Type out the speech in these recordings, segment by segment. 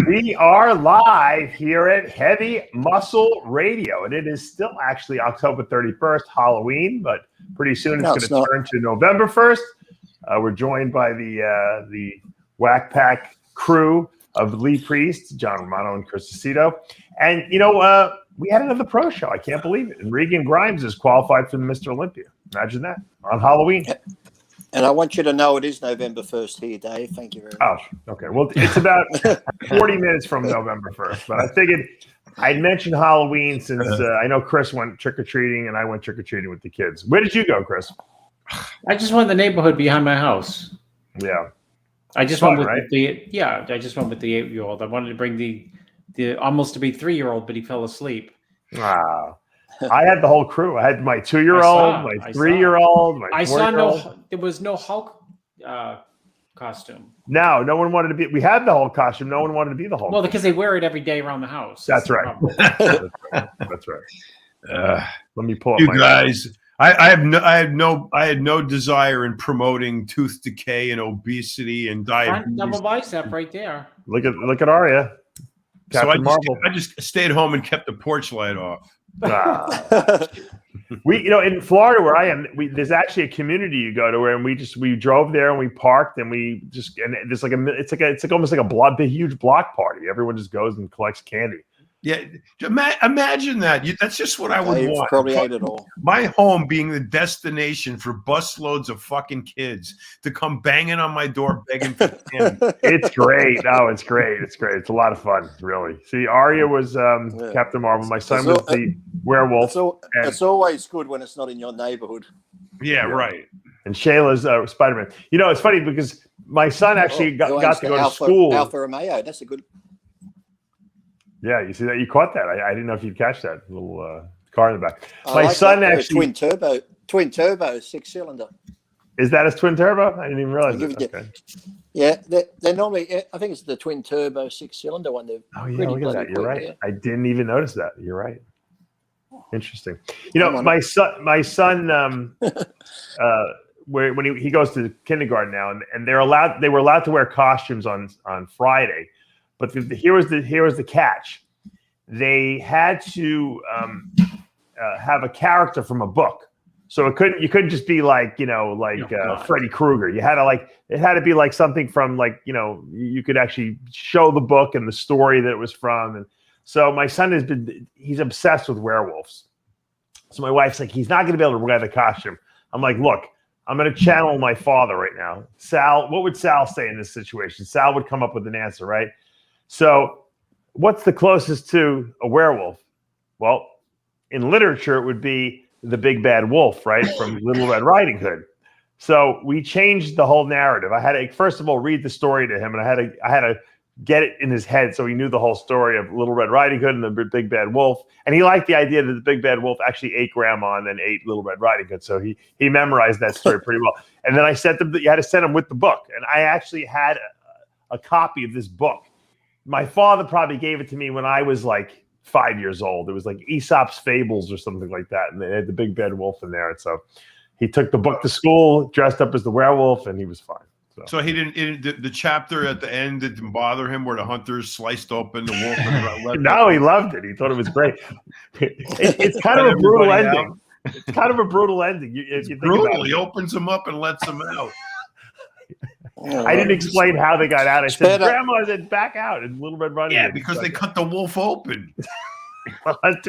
We are live here at Heavy Muscle Radio, and it is still actually October 31st, Halloween, but pretty soon it's going to turn to November 1st. We're joined by the Whack Pack crew of Lee Priest, John Romano, and Chris Aceto. And, we had another pro show. I can't believe it. And Regan Grimes is qualified for the Mr. Olympia. Imagine that, on Halloween. And I want you to know it is November 1st here, Dave. Thank you very much. Oh, okay. Well, it's about 40 minutes from November 1st, but I figured I'd mention Halloween since I know Chris went trick-or-treating and I went trick-or-treating with the kids. Where did you go, Chris? I just went in the neighborhood behind my house. Yeah. I just went with I just went with the 8-year-old. I wanted to bring the almost to be 3-year-old, but he fell asleep. Wow. I had the whole crew. I had my 2-year-old, my 3-year-old, my 4-year-old. There was no Hulk costume. No one wanted to be. We had the Hulk costume. No one wanted to be the Hulk. Well, because they wear it every day around the house. That's right. That's right. Let me pull up you guys. I had no desire in promoting tooth decay and obesity and diabetes. Double bicep right there. Look at Arya. Captain Marvel. I just stayed home and kept the porch light off. We in Florida where I am, there's actually a community you go to where, and we drove there and we parked and there's it's almost like a huge block party. Everyone just goes and collects candy. Yeah, imagine that. That's just what I would want. Probably ate it all. My home being the destination for busloads of fucking kids to come banging on my door begging for candy. It's great. Oh, it's great. It's great. It's a lot of fun, really. See, Arya was Captain Marvel. My son was the werewolf. It's always good when it's not in your neighborhood. Yeah, right. And Shayla's Spider-Man. It's funny because my son actually got to go to school. Alfa Romeo. That's a good. Yeah, you see that? You caught that. I didn't know if you'd catch that little car in the back. My son actually twin turbo 6-cylinder. Is that his twin turbo? I didn't even realize it. Okay. Yeah, they're normally. I think it's the twin turbo 6-cylinder one. Oh yeah, look at that. You're right. Yeah. I didn't even notice that. You're right. Interesting. My son. When he goes to kindergarten now, and they were allowed to wear costumes on Friday. But here was the catch. They had to have a character from a book, so you couldn't just be like Freddy Krueger. You had to it had to be like something from you could actually show the book and the story that it was from. And so my son he's obsessed with werewolves. So my wife's like, he's not going to be able to wear the costume. I'm like, look, I'm going to channel my father right now. Sal, what would Sal say in this situation? Sal would come up with an answer, right? So what's the closest to a werewolf? Well, in literature, it would be the big bad wolf, right, from Little Red Riding Hood. So we changed the whole narrative. I had to, first of all, read the story to him, and I had to get it in his head so he knew the whole story of Little Red Riding Hood and the big bad wolf. And he liked the idea that the big bad wolf actually ate grandma and then ate Little Red Riding Hood. So he memorized that story pretty well. And then I sent him, you had to send him with the book. And I actually had a copy of this book. My father probably gave it to me when I was like 5 years old. It was like Aesop's Fables or something like that. And they had the big bad wolf in there. And so he took the book to school, dressed up as the werewolf, and he was fine. So he didn't. The chapter at the end didn't bother him, where the hunters sliced open the wolf. And no, he loved it. He thought it was great. It's kind of a brutal ending. It's kind of a brutal ending. If you think brutal. About it. He opens them up and lets them out. I didn't explain how they got out. I said, "Grandma said back out." And Little Red Riding Hood. Yeah, because they cut the wolf open. Look, it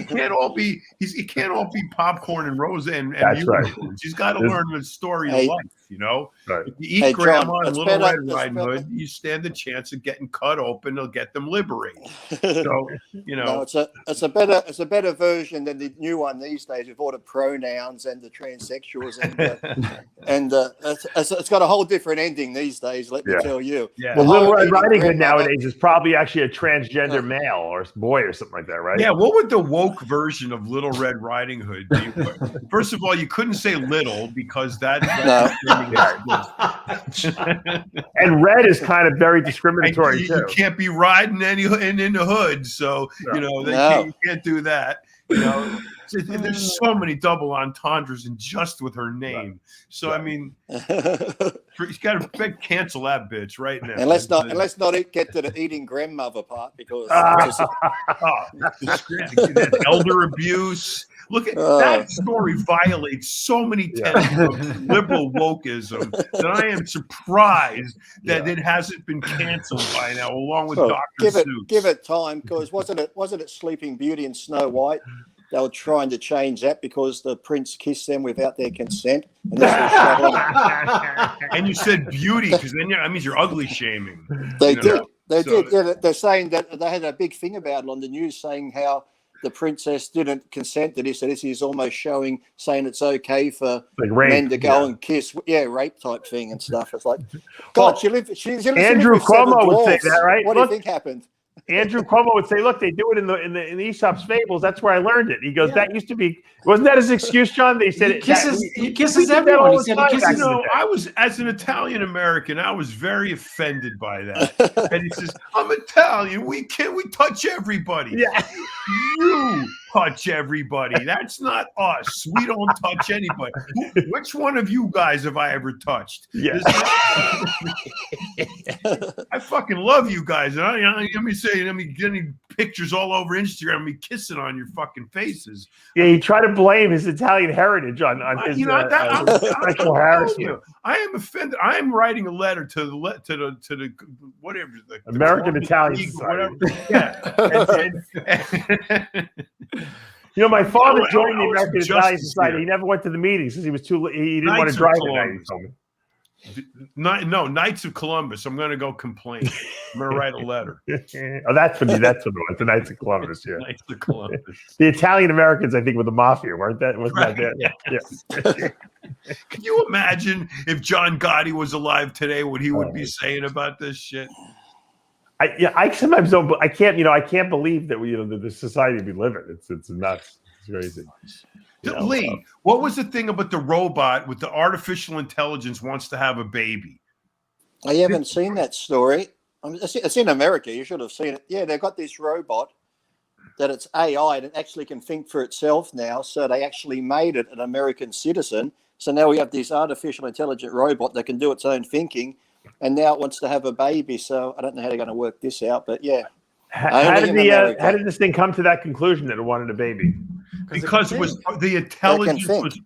can't all be popcorn and rose and That's right. He's got to learn the story of life, Right. If you eat grandma and Little Red Riding Hood, you stand a chance of getting cut open. They'll get them liberated. So no, it's a better version than the new one these days with all the pronouns and the transsexuals and it's got a whole different ending these days. Let me tell you. Yeah. Well, Little Red Riding Hood nowadays is probably actually a transgender male or boy or something like that, right? Yeah. What would the woke version of Little Red Riding Hood be? First of all, you couldn't say little because that's and red is kind of very discriminatory too. You can't be riding in the hood, so you can't do that. There's so many double entendres in just with her name. So I mean, He's got to cancel that bitch right now. And let's not get to the eating grandmother part because elder abuse. Look at that story violates so many tenets of liberal wokeism that I am surprised that it hasn't been canceled by now, along with Dr. Seuss. Give it time, because wasn't it Sleeping Beauty and Snow White? They were trying to change that because the prince kissed them without their consent. And, this was and you said beauty, because then that means you're ugly shaming. They did. Yeah, they're saying that they had a big thing about it on the news, saying how the princess didn't consent to this. So this is almost saying it's okay for men to go and kiss. Yeah, rape type thing and stuff. It's like, God, she lived Andrew Cuomo would say that, right? What do you think happened? Andrew Cuomo would say, "Look, they do it in the Aesop's fables. That's where I learned it." He goes, "That used to be." Wasn't that his excuse, John? They said he kisses everyone. He said he kisses. I was, as an Italian American, I was very offended by that. And he says, "I'm Italian. We touch everybody." Yeah. You touch everybody. That's not us. We don't touch anybody. Which one of you guys have I ever touched? Yeah. I fucking love you guys. And let me get any pictures all over Instagram of me kissing on your fucking faces. Yeah, he tried to blame his Italian heritage on his sexual harassment. I am offended. I am writing a letter to the whatever the American Italian Society. Whatever. Yeah. You know, my father joined the American Italian Society. He never went to the meetings because he was he didn't want to drive at night. He told me. No, Knights of Columbus. I'm going to go complain. I'm going to write a letter. Oh, that's for me. That's for the Knights of Columbus. Yeah, Knights of Columbus. The Italian Americans, I think, were the mafia, weren't that? Wasn't that there? Yeah. Can you imagine if John Gotti was alive today, what he would be saying about this shit? I sometimes don't. I can't. I can't believe that the society we live in. It's nuts. It's crazy. Lee, what was the thing about the robot with the artificial intelligence wants to have a baby? I haven't seen that story. It's in America. You should have seen it. Yeah, they've got this robot that it's AI and it actually can think for itself now. So they actually made it an American citizen. So now we have this artificial intelligent robot that can do its own thinking. And now it wants to have a baby. So I don't know how they're going to work this out. But yeah. How did this thing come to that conclusion that it wanted a baby? Because the intelligence was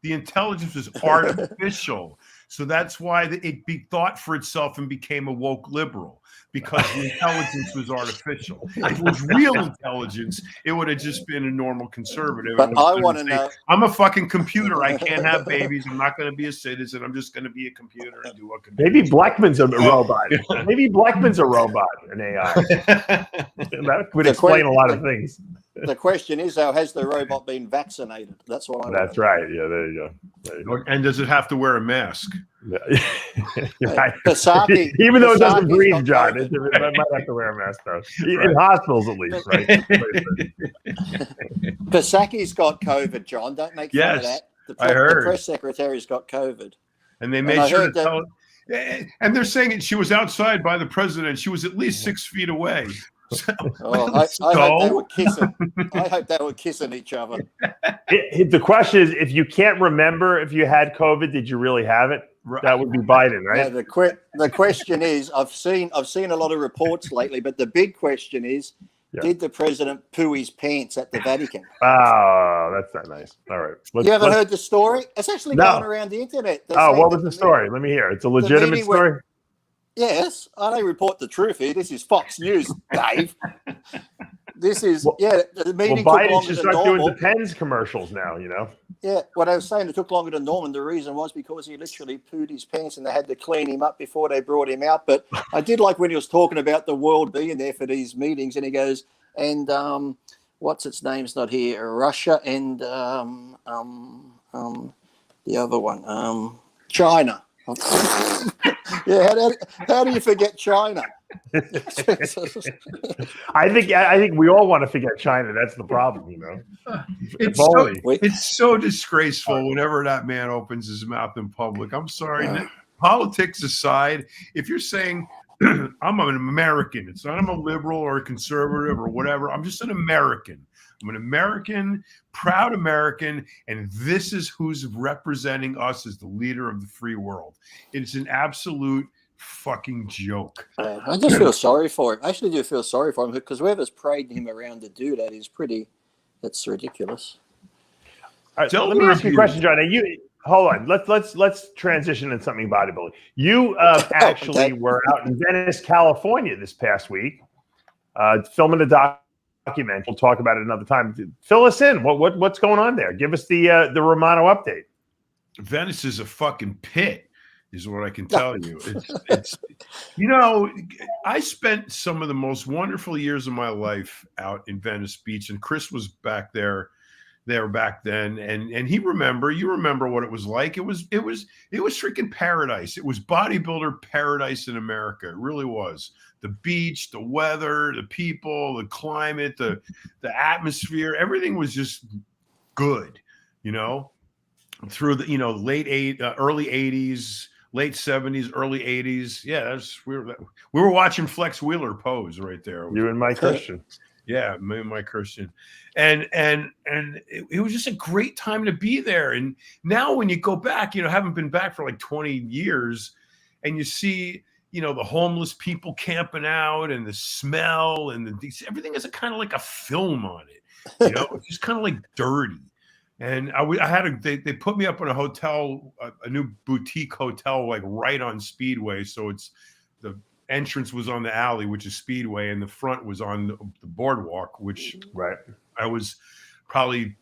the intelligence was artificial. So that's why it thought for itself and became a woke liberal, because the intelligence was artificial. If it was real intelligence, it would have just been a normal conservative. But I want to know. I'm a fucking computer. I can't have babies. I'm not going to be a citizen. I'm just going to be a computer and do what computer. Maybe Blackman's a robot. Maybe Blackman's a robot, an AI. That would explain a lot of things. The question is, though, has the robot been vaccinated? That's what I want. That's right. Yeah, there you go. And does it have to wear a mask? Yeah. Pasaki, even though it doesn't breathe, John, it might have to wear a mask, though. In hospitals, at least, right? Pasaki's got COVID, John. Don't make fun of that. The press secretary's got COVID. And they made sure to tell it. And they're saying she was outside by the president. She was at least 6 feet away. So, I hope they were kissing. I hope they were kissing each other. The question is, if you can't remember if you had COVID, did you really have it? That would be Biden, right? No, the question is, I've seen a lot of reports lately, but the big question is, did the president poo his pants at the Vatican? Oh, that's not nice. All right. You haven't heard the story? It's actually going around the internet. What was the story? Let me hear. It's a legitimate story. Yes, I don't report the truth here. This is Fox News, Dave. This is the meeting took longer should than start normal. doing the Pens commercials now. Yeah, what I was saying, it took longer than normal. And the reason was because he literally pooed his pants, and they had to clean him up before they brought him out. But I did like when he was talking about the world being there for these meetings, and he goes, and what's its name's not here, Russia and the other one, China. Yeah, how do you forget China? I think we all want to forget China. That's the problem, It's so disgraceful whenever that man opens his mouth in public. I'm sorry. Politics aside, if you're saying I'm an American, it's not I'm a liberal or a conservative or whatever. I'm just an American. I'm an American, proud American, and this is who's representing us as the leader of the free world. It's an absolute fucking joke. I just feel sorry for him. I actually do feel sorry for him because whoever's parading him around to do that is that's ridiculous. All right, let me ask you a question, John. Now hold on. Let's transition into something bodybuilding. You actually were out in Venice, California this past week, filming a documentary. We'll talk about it another time. Fill us in. What's going on there? Give us the Romano update. Venice is a fucking pit, is what I can tell you. It's you know, I spent some of the most wonderful years of my life out in Venice Beach, and Chris was back there back then, and you remember what it was like. It was freaking paradise. It was bodybuilder paradise in America. It really was. The beach, the weather, the people, the climate, the atmosphere, everything was just good, you know, through the early 80s, late 70s, early 80s. Yeah, we were watching Flex Wheeler pose right there. You and Mike Christian. Yeah, me and Mike Christian. And it was just a great time to be there. And now when you go back, haven't been back for like 20 years, and you see, the homeless people camping out and the smell and everything is kind of like a film on it. It's just kind of like dirty. And they put me up in a hotel, a new boutique hotel, like right on Speedway. So the entrance was on the alley, which is Speedway, and the front was on the boardwalk, which I was probably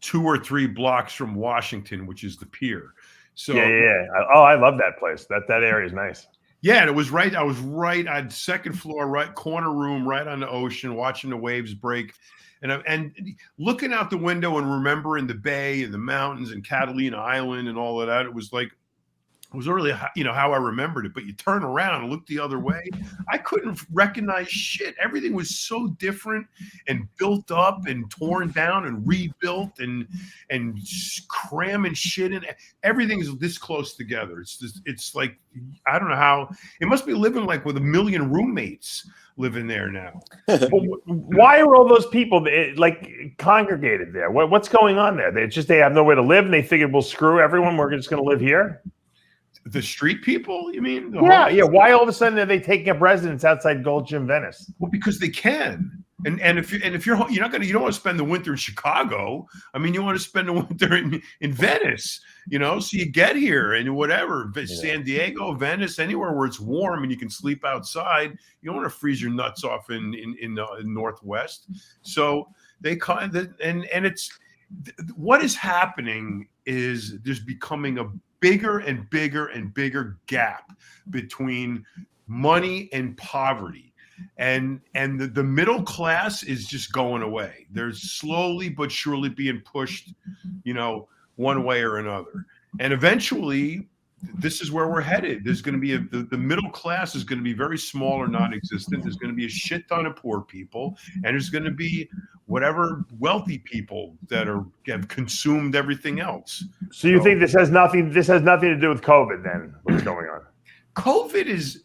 2 or 3 blocks from Washington, which is the pier. So yeah. Oh, I love that place. That area is nice. Yeah, and it was right. I was right on second floor, right corner room, right on the ocean, watching the waves break, and looking out the window and remembering the bay and the mountains and Catalina Island and all of that. It was really, how I remembered it. But you turn around and look the other way, I couldn't recognize shit. Everything was so different and built up and torn down and rebuilt and cramming shit in. Everything is this close together. It's like, I don't know how. It must be living like with 1 million roommates living there now. Why are all those people congregated there? What's going on there? They have nowhere to live, and they figured, well, screw everyone. We're just going to live here. The street people, you mean? Yeah. Why all of a sudden are they taking up residence outside Gold Gym Venice? Well, because they can. And if you don't want to spend the winter in Chicago. I mean, you want to spend the winter in Venice. So you get here and whatever, San Diego, Venice, anywhere where it's warm and you can sleep outside. You don't want to freeze your nuts off in the Northwest. So they and it's what is happening is there's becoming a bigger and bigger and bigger gap between money and poverty, and the middle class is just going away. They're slowly but surely being pushed, one way or another, and eventually this is where we're headed. There's going to be the middle class is going to be very small or non-existent. There's going to be a shit ton of poor people, and there's going to be whatever wealthy people that have consumed everything else. So you think this has nothing to do with COVID then? What's going on? COVID is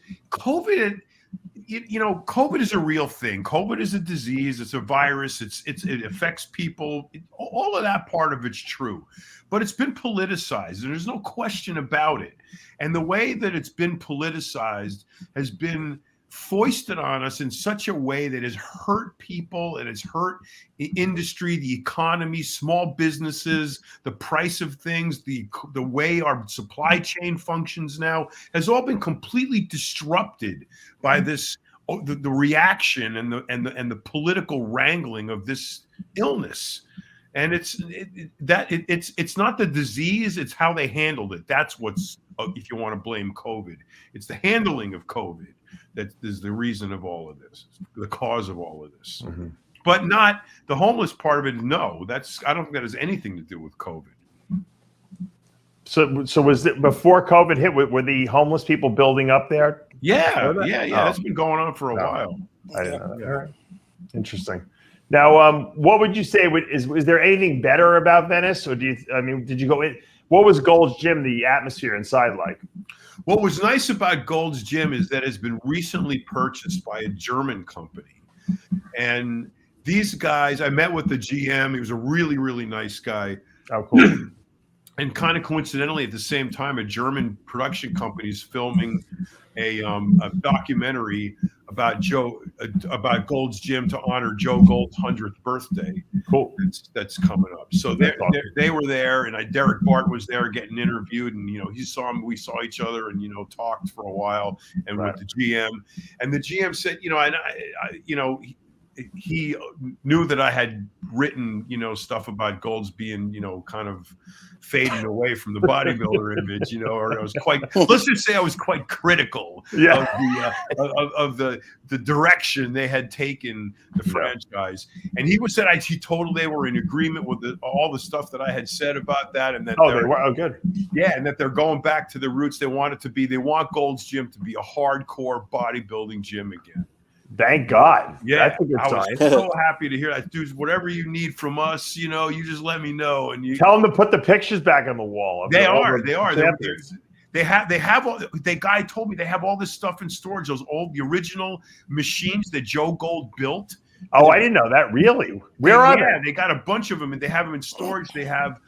a real thing. COVID is a disease. It's a virus. It affects people. All of that part of it's true, but it's been politicized, and there's no question about it. And the way that it's been politicized has been foisted on us in such a way that has hurt people and has hurt the industry, the economy, small businesses, the price of things, the way our supply chain functions now has all been completely disrupted by this, the reaction and the political wrangling of this illness. And it's not the disease, it's how they handled it. That's what's, if you want to blame COVID, it's the handling of COVID that is the reason of all of this, the cause of all of this. Mm-hmm. But not the homeless part of it. No, I don't think that has anything to do with COVID. So was it before COVID hit? Were the homeless people building up there? Yeah. That's been going on for a while. I don't know. Yeah. Interesting. Now, what would you say is there anything better about Venice, or did you go in? What was Gold's Gym, the atmosphere inside like? What was nice about Gold's Gym is that it's been recently purchased by a German company, and these guys, I met with the GM. He was a really, really nice guy. Oh, cool. And kind of coincidentally, at the same time, a German production company is filming a documentary about about Gold's Gym to honor Joe Gold's 100th birthday. Cool. That's coming up. So they were there, and Derek Bart was there getting interviewed, and he saw him. We saw each other, and talked for a while, and with the GM, and the GM said, he knew that I had written, stuff about Gold's being, kind of fading away from the bodybuilder image, or I was let's just say I was quite critical of the direction they had taken the franchise. And he said he told they were in agreement with all the stuff that I had said about that. And that they were good. Yeah. And that they're going back to the roots. They want Gold's Gym to be a hardcore bodybuilding gym again. Thank God. Yeah, that's a good sign. I was so happy to hear that, dude. Whatever you need from us, you just let me know. And you tell them to put the pictures back on the wall. They are. The guy told me they have all this stuff in storage. The original machines that Joe Gold built. Oh, I didn't know that. Really? Where are they? They got a bunch of them, and they have them in storage. They have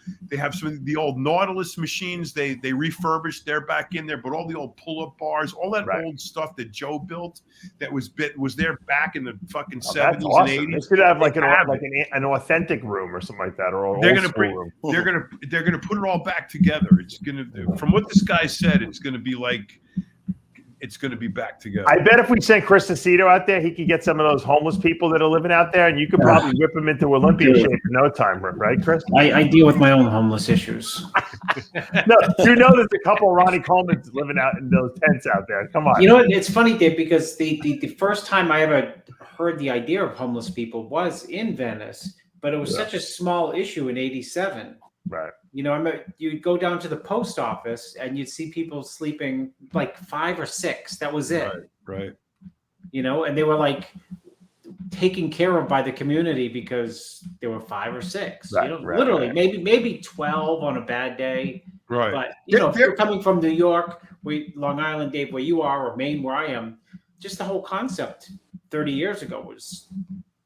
some of the old Nautilus machines. They refurbished. They're back in there, but all the old pull-up bars, all that old stuff that Joe built that was there back in the fucking 70s and 80s. They should have an authentic room or something like that, or they're gonna put it all back together. It's gonna, from what this guy said, it's gonna be like. It's going to be back together. I bet if we sent Chris Aceto out there, he could get some of those homeless people that are living out there, and you could probably whip them into Olympia shape in no time, right, Chris? I deal with my own homeless issues. No, there's a couple of Ronnie Coleman's living out in those tents out there. Come on. It's funny, Dave, because the first time I ever heard the idea of homeless people was in Venice, but it was such a small issue in '87. Right. You'd go down to the post office and you'd see people sleeping like 5 or 6. That was it. Right. And they were like taken care of by the community because there were 5 or 6. Literally, maybe 12 on a bad day. Right. But if you're coming from New York, Long Island, Dave, where you are, or Maine, where I am, just the whole concept 30 years ago was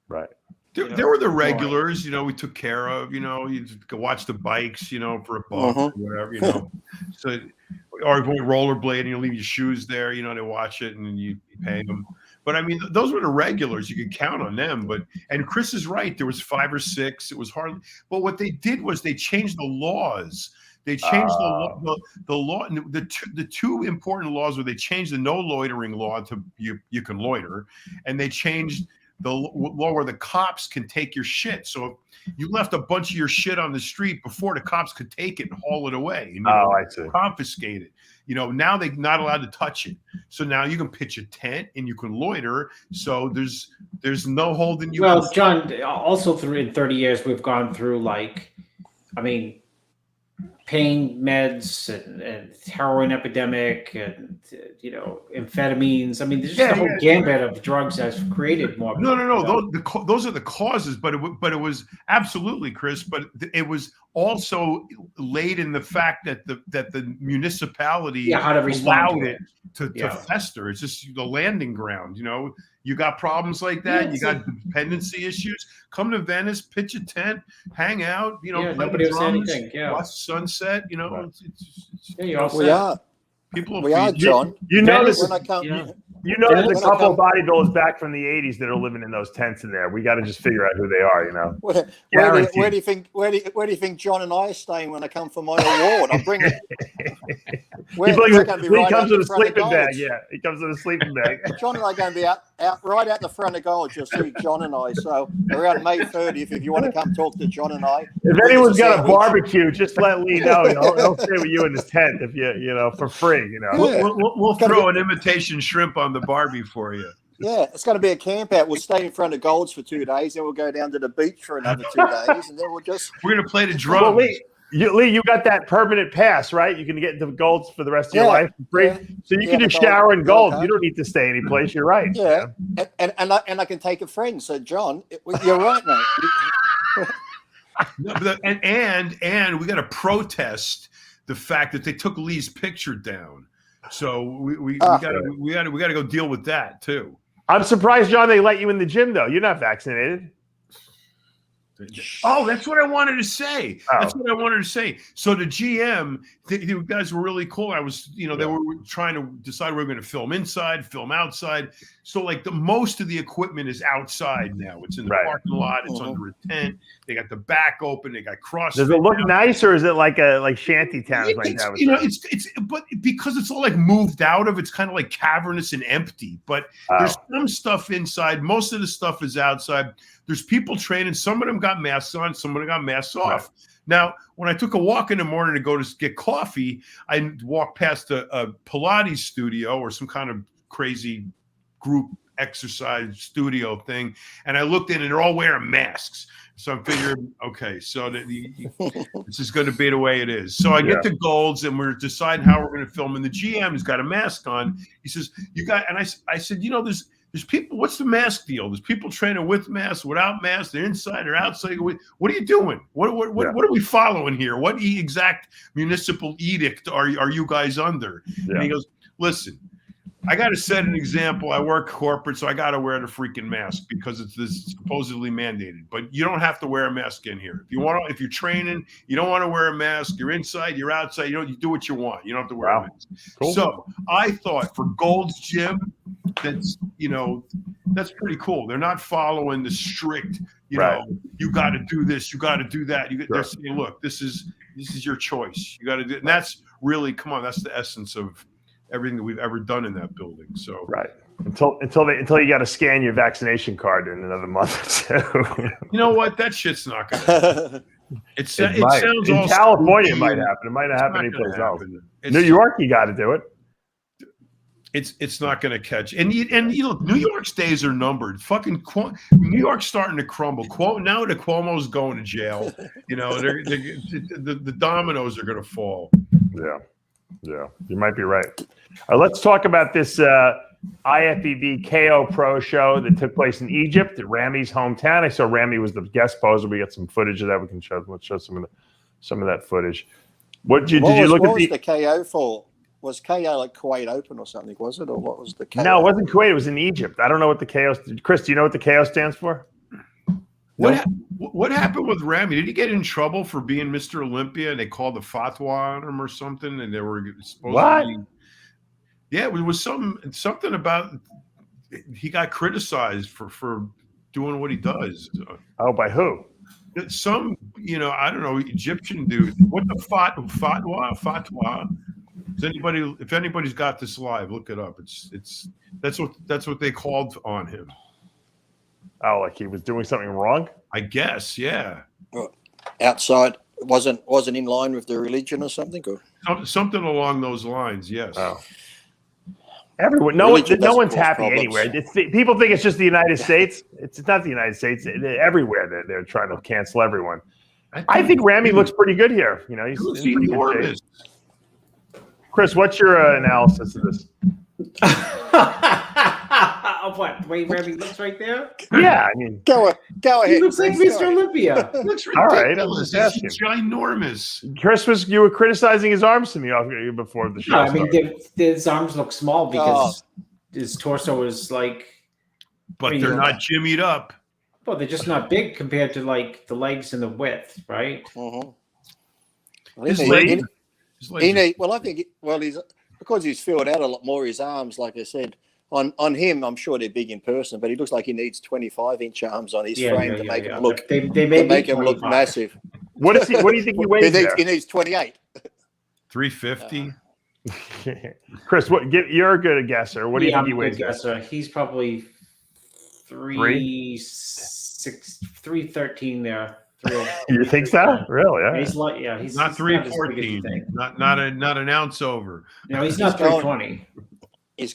right. There were the regulars, we took care of, you go watch the bikes, for a buck or whatever, So, or if we rollerblade and you leave your shoes there, they watch it and then you pay them. But I mean, those were the regulars. You could count on them. And Chris is right. There was 5 or 6. It was hardly. But what they did was they changed the laws. They changed the law. The two important laws were they changed the no loitering law to you can loiter, and they changed the law where the cops can take your shit. So if you left a bunch of your shit on the street before the cops could take it and haul it away and I see. Confiscate it. Now they're not allowed to touch it. So now you can pitch a tent and you can loiter. So there's no holding you. Well, John, also in 30 years we've gone through pain meds and heroin epidemic and amphetamines. I mean, there's just a whole gambit of drugs that's created more. No. Those are the causes, but it was absolutely, Chris. But it was also laid in the fact that the municipality allowed it to fester. It's just the landing ground. You got problems like that. You got dependency issues. Come to Venice, pitch a tent, hang out. Play nobody the drums, anything. Yeah. Watch the sunset. We are, John. There's when I come. There's a couple of bodybuilders back from the 80s that are living in those tents in there. We got to just figure out who they are, Where do you think John and I are staying when I come for my award? I'm bringing. He comes with a sleeping bag. Yeah, he comes with a sleeping bag. John and I are going to be out right out the front of Gold. You'll see John and I. So around May 30th, if you want to come talk to John and I. If anyone's got a barbecue, just let Lee know. He'll stay with you in his tent if for free. We'll throw an imitation shrimp on the Barbie for you. Yeah, it's going to be a camp out. We'll stay in front of Gold's for 2 days, then we'll go down to the beach for another 2 days, and then we're going to play the drums. Well, Lee, you got that permanent pass, right? You can get into Gold's for the rest of your life for free. Yeah. So you can just shower in Gold. You don't need to stay anyplace. You're right. Yeah, and I can take a friend. So John, you're right, mate. And we got to protest the fact that they took Lee's picture down. So we got to go deal with that too. I'm surprised, John, they let you in the gym though. You're not vaccinated. Oh, that's what I wanted to say. That's what I wanted to say. So the GM, the guys were really cool. I was, they were trying to decide where we're going to film inside, film outside. So like most of the equipment is outside now. It's in the parking lot. It's under a tent. They got the back open. They got CrossFit. Does it look nice, or is it like shanty towns like that? But because it's all like moved out of, it's kind of like cavernous and empty. But there's some stuff inside. Most of the stuff is outside. There's people training. Some of them got masks on. Some of them got masks off. Now, when I took a walk in the morning to go to get coffee, I walked past a Pilates studio or some kind of crazy group exercise studio thing, and I looked in, and they're all wearing masks. So I'm figuring, okay, so this is going to be the way it is. So I get to Gold's, and we're deciding how we're going to film. And the GM has got a mask on. He says, "You got," and I said, there's people. What's the mask deal? There's people training with masks, without masks. They're inside or outside. What are you doing? What are we following here? What exact municipal edict are you guys under? Yeah. And he goes, "Listen, I got to set an example. I work corporate, so I got to wear the freaking mask because it's supposedly mandated. But you don't have to wear a mask in here. If you're training, you don't want to wear a mask. You're inside, you're outside. You do what you want. You don't have to wear a mask." Cool. So I thought for Gold's Gym, that's pretty cool. They're not following the strict, you got to do this, you got to do that. They're saying, look, this is your choice. You got to do it. And that's really, that's the essence of everything that we've ever done in that building. So until you got to scan your vaccination card in another month or two. You know what? That shit's not going to happen. It sounds in all California. It might happen. It might not happen anyplace else. New York, you got to do it. It's not going to catch. And look, New York's days are numbered. Fucking New York's starting to crumble. Now that Cuomo's going to jail, the dominoes are going to fall. Yeah, you might be right. Let's talk about this IFBB KO Pro show that took place in Egypt, at Ramy's hometown. I saw Ramy was the guest poser. We got some footage of that. We can show. Let's show some of that footage. What was the KO for? Was KO like Kuwait Open or something? Was it, or what was the KO? No, it wasn't Kuwait. It was in Egypt. I don't know what the KO. Chris, do you know what the KO stands for? What happened with Ramy? Did he get in trouble for being Mr. Olympia and they called the fatwa on him or something? And they were supposed to be. Yeah, it was something about he got criticized for doing what he does. Oh, by who? Some, I don't know, Egyptian dude. What the fatwa? If anybody's got this live, look it up. That's what they called on him. Oh, like he was doing something wrong? I guess, yeah. Outside wasn't in line with the religion or something, or something along those lines. Yes. Oh. Everyone, no one's happy anywhere. People think it's just the United States. It's not the United States. Everywhere they're trying to cancel everyone. I think Ramy looks pretty good here. He's enormous. Chris, what's your analysis of this? Of what? The way Ramy looks right there? Yeah, I mean, go ahead. He looks like Mr. Olympia. He looks ridiculous. All right, he's ginormous. Chris, you were criticizing his arms to me before the show. No, I mean, his arms look small because his torso is like. But they're not jimmied up. Well, they're just not big compared to like the legs and the width, right? Mm-hmm. His legs. He's because he's filled out a lot more. His arms, like I said, on him, I'm sure they're big in person, but he looks like he needs 25-inch arms on his frame to make him look. They make him look massive. What do you think he weighs? He needs 28. 350. Chris, you're a good guesser. What do you think he weighs? He's probably 313 there. You think so? Really? Yeah. He's not 314. Not an ounce over. No, he's not 320.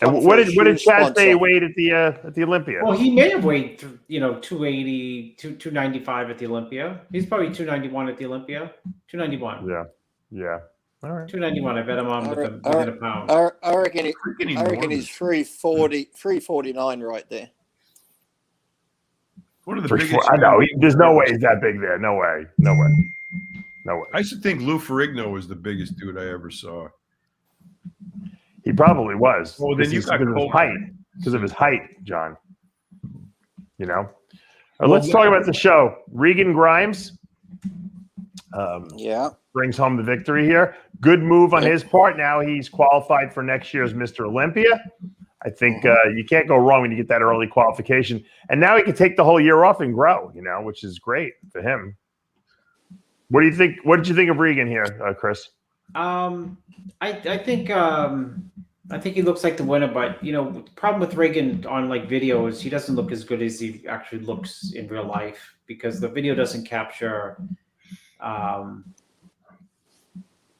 What did Chad say he weighed at the Olympia? Well, he may have weighed 280, 295 at the Olympia. He's probably 291 at the Olympia. 291. Yeah. All right. 291. I bet I'm on within a pound. I reckon he's 349 right there. One of the biggest. I know. There's no way he's that big there. No way. I used to think Lou Ferrigno was the biggest dude I ever saw. He probably was. Well, then you got because of his height, John. right, let's talk about the show. Regan Grimes. Brings home the victory here. Good move on his part. Now he's qualified for next year's Mr. Olympia. I think you can't go wrong when you get that early qualification. And now he can take the whole year off and grow, which is great for him. What do you think? What did you think of Regan here, Chris? I think he looks like the winner, but the problem with Regan on like videos, he doesn't look as good as he actually looks in real life because the video doesn't capture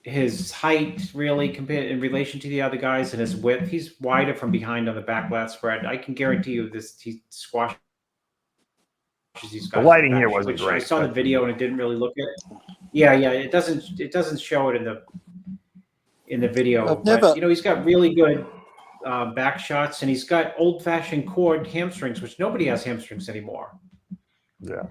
his height really compared in relation to the other guys and his width. He's wider from behind on the back lat spread. I can guarantee you he squashes these guys. The lighting here wasn't great. I saw the video and it didn't really look it. Yeah, it doesn't show it in the video. But, he's got really good back shots and he's got old-fashioned cord hamstrings, which nobody has hamstrings anymore. Yeah.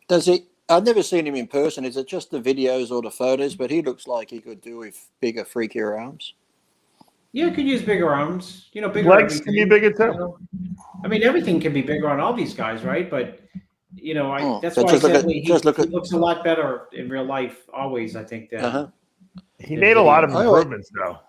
Does he? I've never seen him in person. Is it just the videos or the photos? But he looks like he could do with bigger, freakier arms. Yeah, he could use bigger arms. Bigger legs can be bigger too. I mean, everything can be bigger on all these guys, right? But that's why I said he looks a lot better in real life. Always, I think that he made a lot of improvements, though.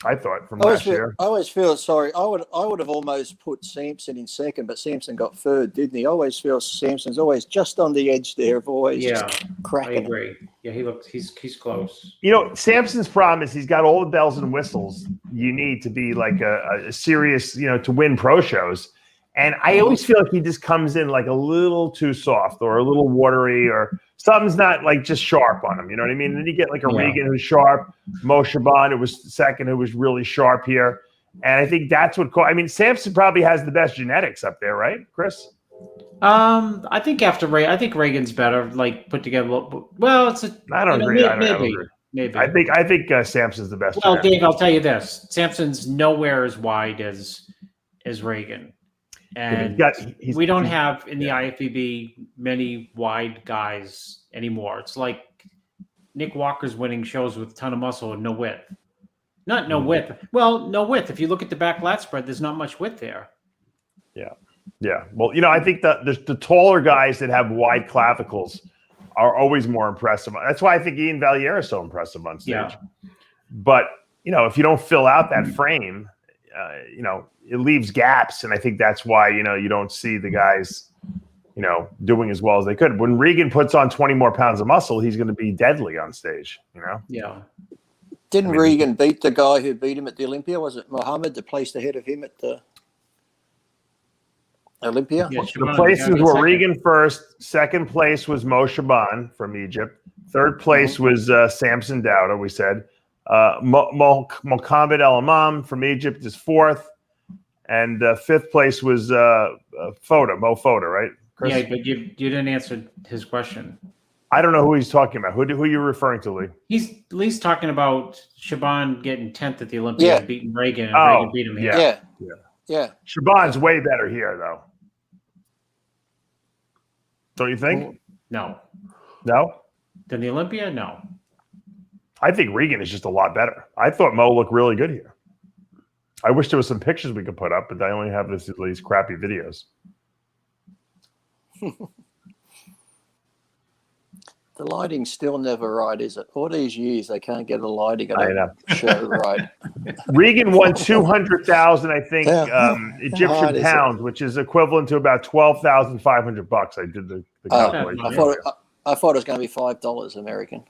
I thought from last year. I always feel sorry. I would have almost put Sampson in second, but Sampson got third, didn't he? I always feel Sampson's always just on the edge there of always cracking. I agree. Yeah, he's close. Sampson's problem is he's got all the bells and whistles you need to be like a serious, to win pro shows. And I always feel like he just comes in like a little too soft or a little watery or something's not like just sharp on him. You know what I mean? And then you get like a Regan who's sharp, Mo Shaban, who was second, who was really sharp here. And I think that's what Sampson probably has the best genetics up there, right, Chris? I think I think Regan's better, like put together. Well, I don't agree. Maybe. I think Sampson's the best. Well, Dave, I'll tell you this: Sampson's nowhere as wide as Regan. And we don't have in the IFBB many wide guys anymore. It's like Nick Walker's winning shows with a ton of muscle and no width. Not no width. Well, no width. If you look at the back lat spread, there's not much width there. Yeah. Well, I think the taller guys that have wide clavicles are always more impressive. That's why I think Ian Valier is so impressive on stage. Yeah. But, if you don't fill out that frame, it leaves gaps, and I think that's why you don't see the guys doing as well as they could. When Regan puts on 20 more pounds of muscle, he's going to be deadly on stage. Yeah. Didn't Regan beat the guy who beat him at the Olympia? Was it Mohammed that placed ahead of him at the Olympia? Yeah, the places were Regan first. Second place was Mo Shaban from Egypt. Third place was Samson Dowda. We said. Mohammed El Imam from Egypt is fourth, and fifth place was Mo Foda, right, Chris? Yeah, but you didn't answer his question. I don't know who he's talking about. Who are you referring to, Lee? He's at least talking about Shaban getting 10th at the Olympia and beating Regan, and Regan beat him here. Yeah. Shaban's way better here, though. Don't you think? No. Than the Olympia? No. I think Regan is just a lot better. I thought Mo looked really good here. I wish there was some pictures we could put up, but I only have these crappy videos. The lighting's still never right, is it? All these years they can't get the lighting on the show right. Regan won 200,000, I think, Egyptian pounds, which is equivalent to about $12,500. I did the calculation. I thought it was going to be $5 American.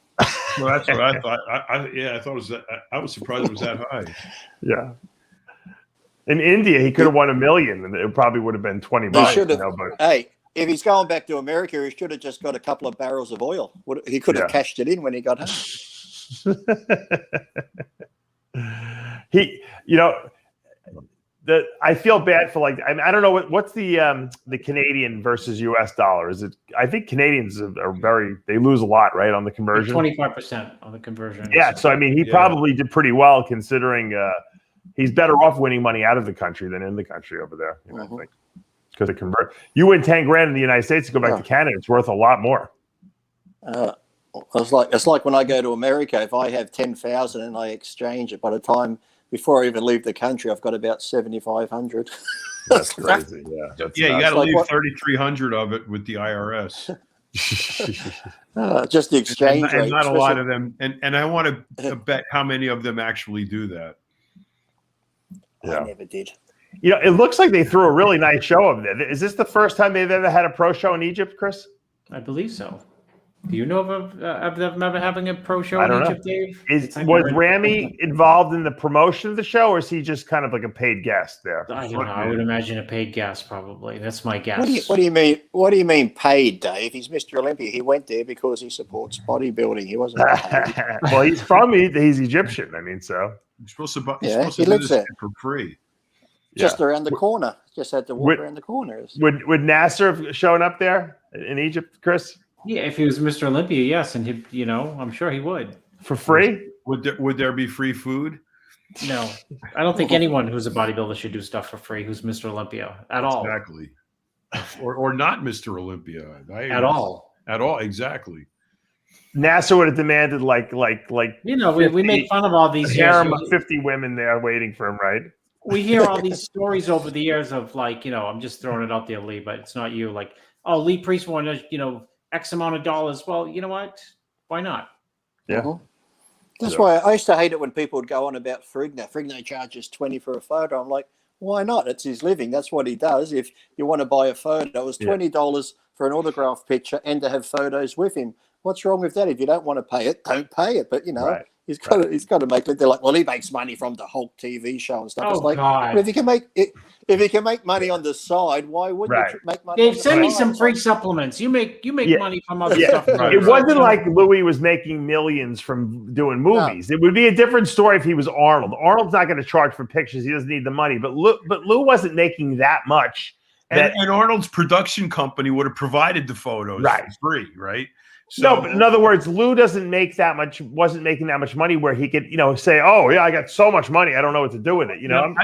Well, that's what I thought. I thought it was that. I was surprised it was that high. Yeah. In India, he could have won $1 million, and it probably would have been $20. Hey, if he's going back to America, he should have just got a couple of barrels of oil. He could have cashed it in when he got home. I feel bad for I don't know what's the Canadian versus US dollar. Is it? I think Canadians are they lose a lot, right, on the conversion. 25% on the conversion. Yeah, so I mean, he probably did pretty well considering he's better off winning money out of the country than in the country over there. I think because it convert. You win $10,000 in the United States to go back to Canada, it's worth a lot more. It's like when I go to America. If I have 10,000 and I exchange it, by the time before I even leave the country, I've got about 7,500. That's crazy. Yeah. That's you got to leave 3,300 of it with the IRS. Just the exchange rate. And not a lot of them. And I want to bet how many of them actually do that. I never did. You know, it looks like they threw a really nice show over there. Is this the first time they've ever had a pro show in Egypt, Chris? I believe so. Do you know of them ever having a pro show in Egypt, Dave? Was Ramy involved in the promotion of the show, or is he just kind of like a paid guest there? I don't know. I would imagine a paid guest, probably. That's my guess. What do you mean? What do you mean paid, Dave? He's Mr. Olympia. He went there because he supports bodybuilding. He wasn't paid. Well, he's Egyptian. I mean, so he's supposed to he lives there for free. Just around the corner. Just had to walk around the corners. Would Nasser have shown up there in Egypt, Chris? Yeah, if he was Mr. Olympia, yes, and he, I'm sure he would. For free? Would there be free food? No, I don't think anyone who's a bodybuilder should do stuff for free. Who's Mr. Olympia at all? Exactly, or not Mr. Olympia at all. At all, exactly. Nasser would have demanded like we make fun of all these harem of 50 women there waiting for him, right? We hear all these stories over the years of I'm just throwing it out there, Lee, but it's not you. Like, oh, Lee Priest wanted, X amount of dollars. Well, you know what? Why not? Yeah. That's why I used to hate it when people would go on about Frigno. Frigno charges 20 for a photo. I'm like, why not? It's his living. That's what he does. If you want to buy a photo, it's $20 for an autograph picture and to have photos with him. What's wrong with that? If you don't want to pay it, don't pay it. But he's got to make it. They're like, well, he makes money from the Hulk TV show and stuff. Oh, it's like, God. Well, if he can make money on the side, why wouldn't you make money? Dave, send me some free supplements. You make money from other stuff. It wasn't like Louis was making millions from doing movies. No. It would be a different story if he was Arnold. Arnold's not going to charge for pictures. He doesn't need the money. But Lou wasn't making that much. And Arnold's production company would have provided the photos for free, right? So, no, but in other words, Lou wasn't making that much money where he could, say, oh, yeah, I got so much money, I don't know what to do with it.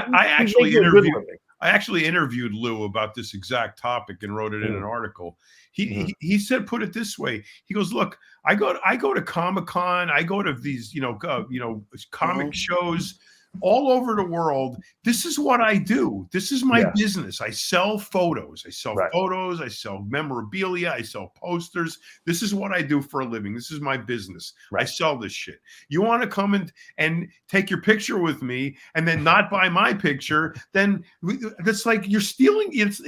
I actually interviewed Lou about this exact topic and wrote it in an article. He said, put it this way. He goes, look, I go to Comic-Con, I go to these, comic shows all over the world. This is what I do. This is my business. I sell photos. I sell photos. I sell memorabilia. I sell posters. This is what I do for a living. This is my business. I sell this shit. You want to come and take your picture with me and then not buy my picture, then that's like you're stealing. It's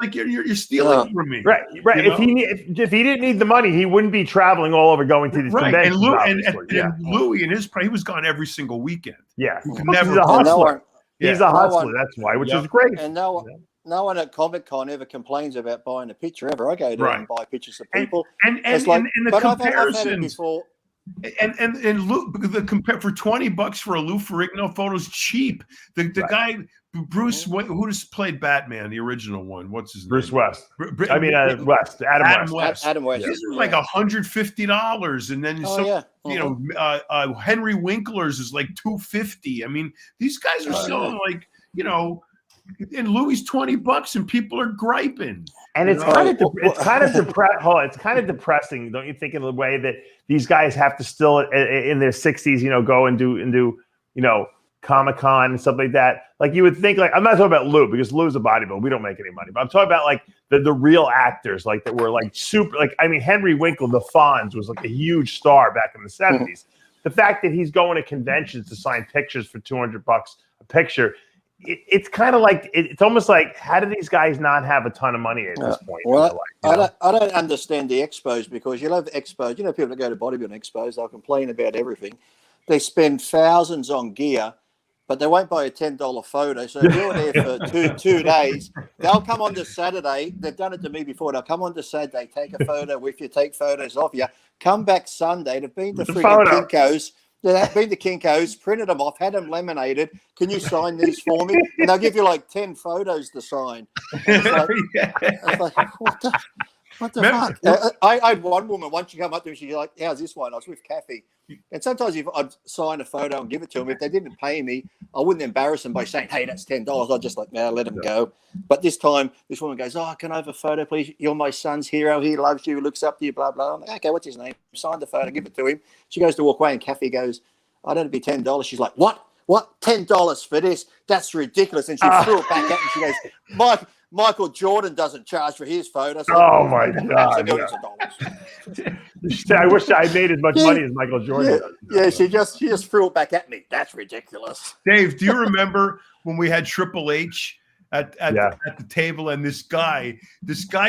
like you're stealing from me. Right. If he didn't need the money, he wouldn't be traveling all over going to these conventions. And Louis he was gone every single weekend. Yeah. Never. He's a hustler. He's a hustler. That's why, which is great. And no one at Comic-Con ever complains about buying a picture ever. I go there and buy pictures of people. And the comparisons. And Lou, for $20 for a Lou Ferrigno photo is cheap. The guy Bruce, who just played Batman, the original one? What's his name? Bruce West. Adam West. Adam West. This is like $150, and then Henry Winkler's is like $250. I mean, these guys are selling and Louis $20, and people are griping. And it's kind of depressing, don't you think, in the way that these guys have to still in their 60s, go and do Comic-Con and stuff like that. Like, you would think, I'm not talking about Lou, because Lou's a bodybuilder. We don't make any money. But I'm talking about the real actors, that were super. Henry Winkler, the Fonz, was a huge star back in the 70s. The fact that he's going to conventions to sign pictures for $200 a picture, it's kind of it's almost like, how do these guys not have a ton of money at this point? Well, I don't understand the expos, because you love expos. People that go to bodybuilding expos, they'll complain about everything. They spend thousands on gear, but they won't buy a $10 photo. So if you're there for two days, they'll come on to Saturday. They've done it to me before. They'll come on to Saturday, take a photo with you, take photos off you, come back Sunday. They've been to friggin' Kinko's. They've been to Kinko's, printed them off, had them laminated. Can you sign these for me? And they'll give you 10 photos to sign. What the fuck? I had one woman, once she come up to me, she's like, how's this one? I was with Kathy. And sometimes if I'd sign a photo and give it to them, if they didn't pay me, I wouldn't embarrass them by saying, hey, that's $10. I'd just let them go. But this time, this woman goes, oh, can I have a photo, please? You're my son's hero. He loves you, looks up to you, blah, blah. I'm like, okay, what's his name? Sign the photo, give it to him. She goes to walk away, and Kathy goes, I don't know, it'd be $10. She's like, what? what, $10 for this? That's ridiculous. And she threw it back at me. She goes, Michael Jordan doesn't charge for his photos. Oh my God! I wish I made as much money as Michael Jordan does. Yeah, she just threw it back at me. That's ridiculous. Dave, do you remember when we had Triple H at the table, and this guy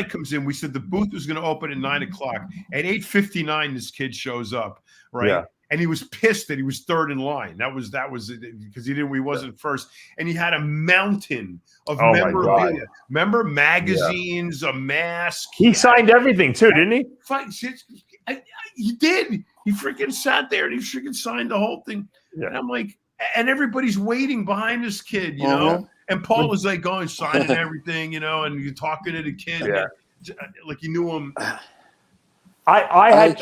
comes in? We said the booth was going to open at 9 o'clock. At 8:59, this kid shows up, right? Yeah. And he was pissed that he was third in line. That was because he wasn't first. And he had a mountain of memorabilia. Remember, magazines, a mask. He signed everything too, didn't he? He did. He freaking sat there and he freaking signed the whole thing. Yeah. And I'm like, and everybody's waiting behind this kid, you know. And Paul was like going signing everything, you know, and you're talking to the kid, like you knew him. I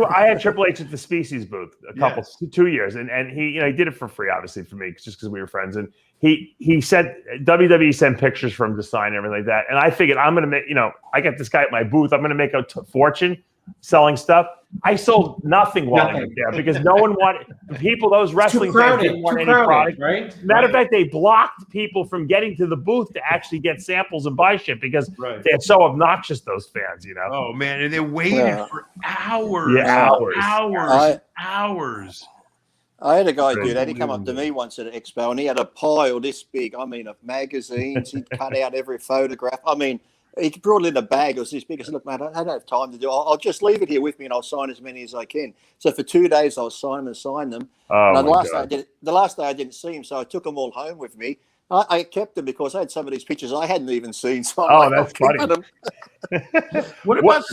had Triple H at the Species booth a couple 2 years, and he he did it for free, obviously for me, just because we were friends. And he said WWE sent pictures for him to sign and everything like that. And I figured I'm gonna make I got this guy at my booth. I'm gonna make a fortune selling stuff. I sold nothing while I was there because no one wanted people. Those wrestling fans didn't want any product. Right? Matter of fact, they blocked people from getting to the booth to actually get samples and buy shit because they're so obnoxious. Those fans, you know. Oh man, and they waited for hours. Yeah, hours. I had a guy do that. He come up to me once at an expo, and he had a pile this big. I mean, of magazines. He'd cut out every photograph. I mean. He brought it in a bag. It was this big. I said, look, man, I don't have time to do it. I'll just leave it here with me and I'll sign as many as I can. So for 2 days, I was signing them. Oh, and the last day I didn't see him, so I took them all home with me. I kept them because I had some of these pictures I hadn't even seen. So that's funny. What about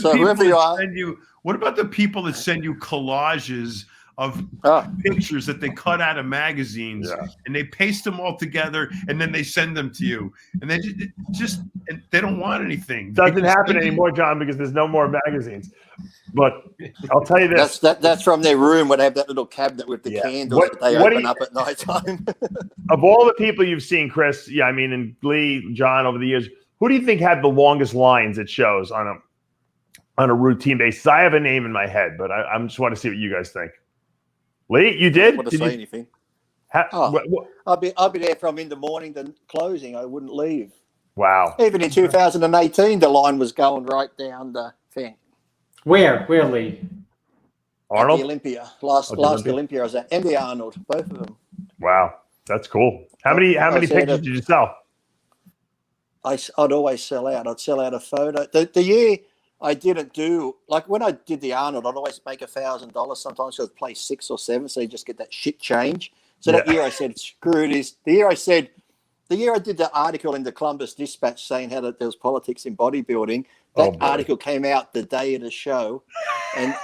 the people that send you collages of pictures that they cut out of magazines and they paste them all together and then they send them to you and they just they don't want anything. Doesn't happen anymore, John, because there's no more magazines. But I'll tell you this: that's from their room where they have that little cabinet with the candles that they open up at night time. Of all the people you've seen, Chris, and Glee, John, over the years, who do you think had the longest lines at shows on a routine basis? I have a name in my head, but I just want to see what you guys think. Lee, you did? I wouldn't say anything. I'll be there from in the morning to closing. I wouldn't leave. Wow. Even in 2018, the line was going right down the thing. Where, Lee? Arnold? At the Olympia. Last Olympia I was at. And the Arnold, both of them. Wow, that's cool. How many pictures did you sell? I'd always sell out. I'd sell out a photo. The year I didn't do, like when I did the Arnold, I'd always make $1,000 sometimes, so I'd play 6 or 7, so you just get that shit change. So that year I said, screw this. The year I did the article in the Columbus Dispatch saying how that there was politics in bodybuilding, that article came out the day of the show, and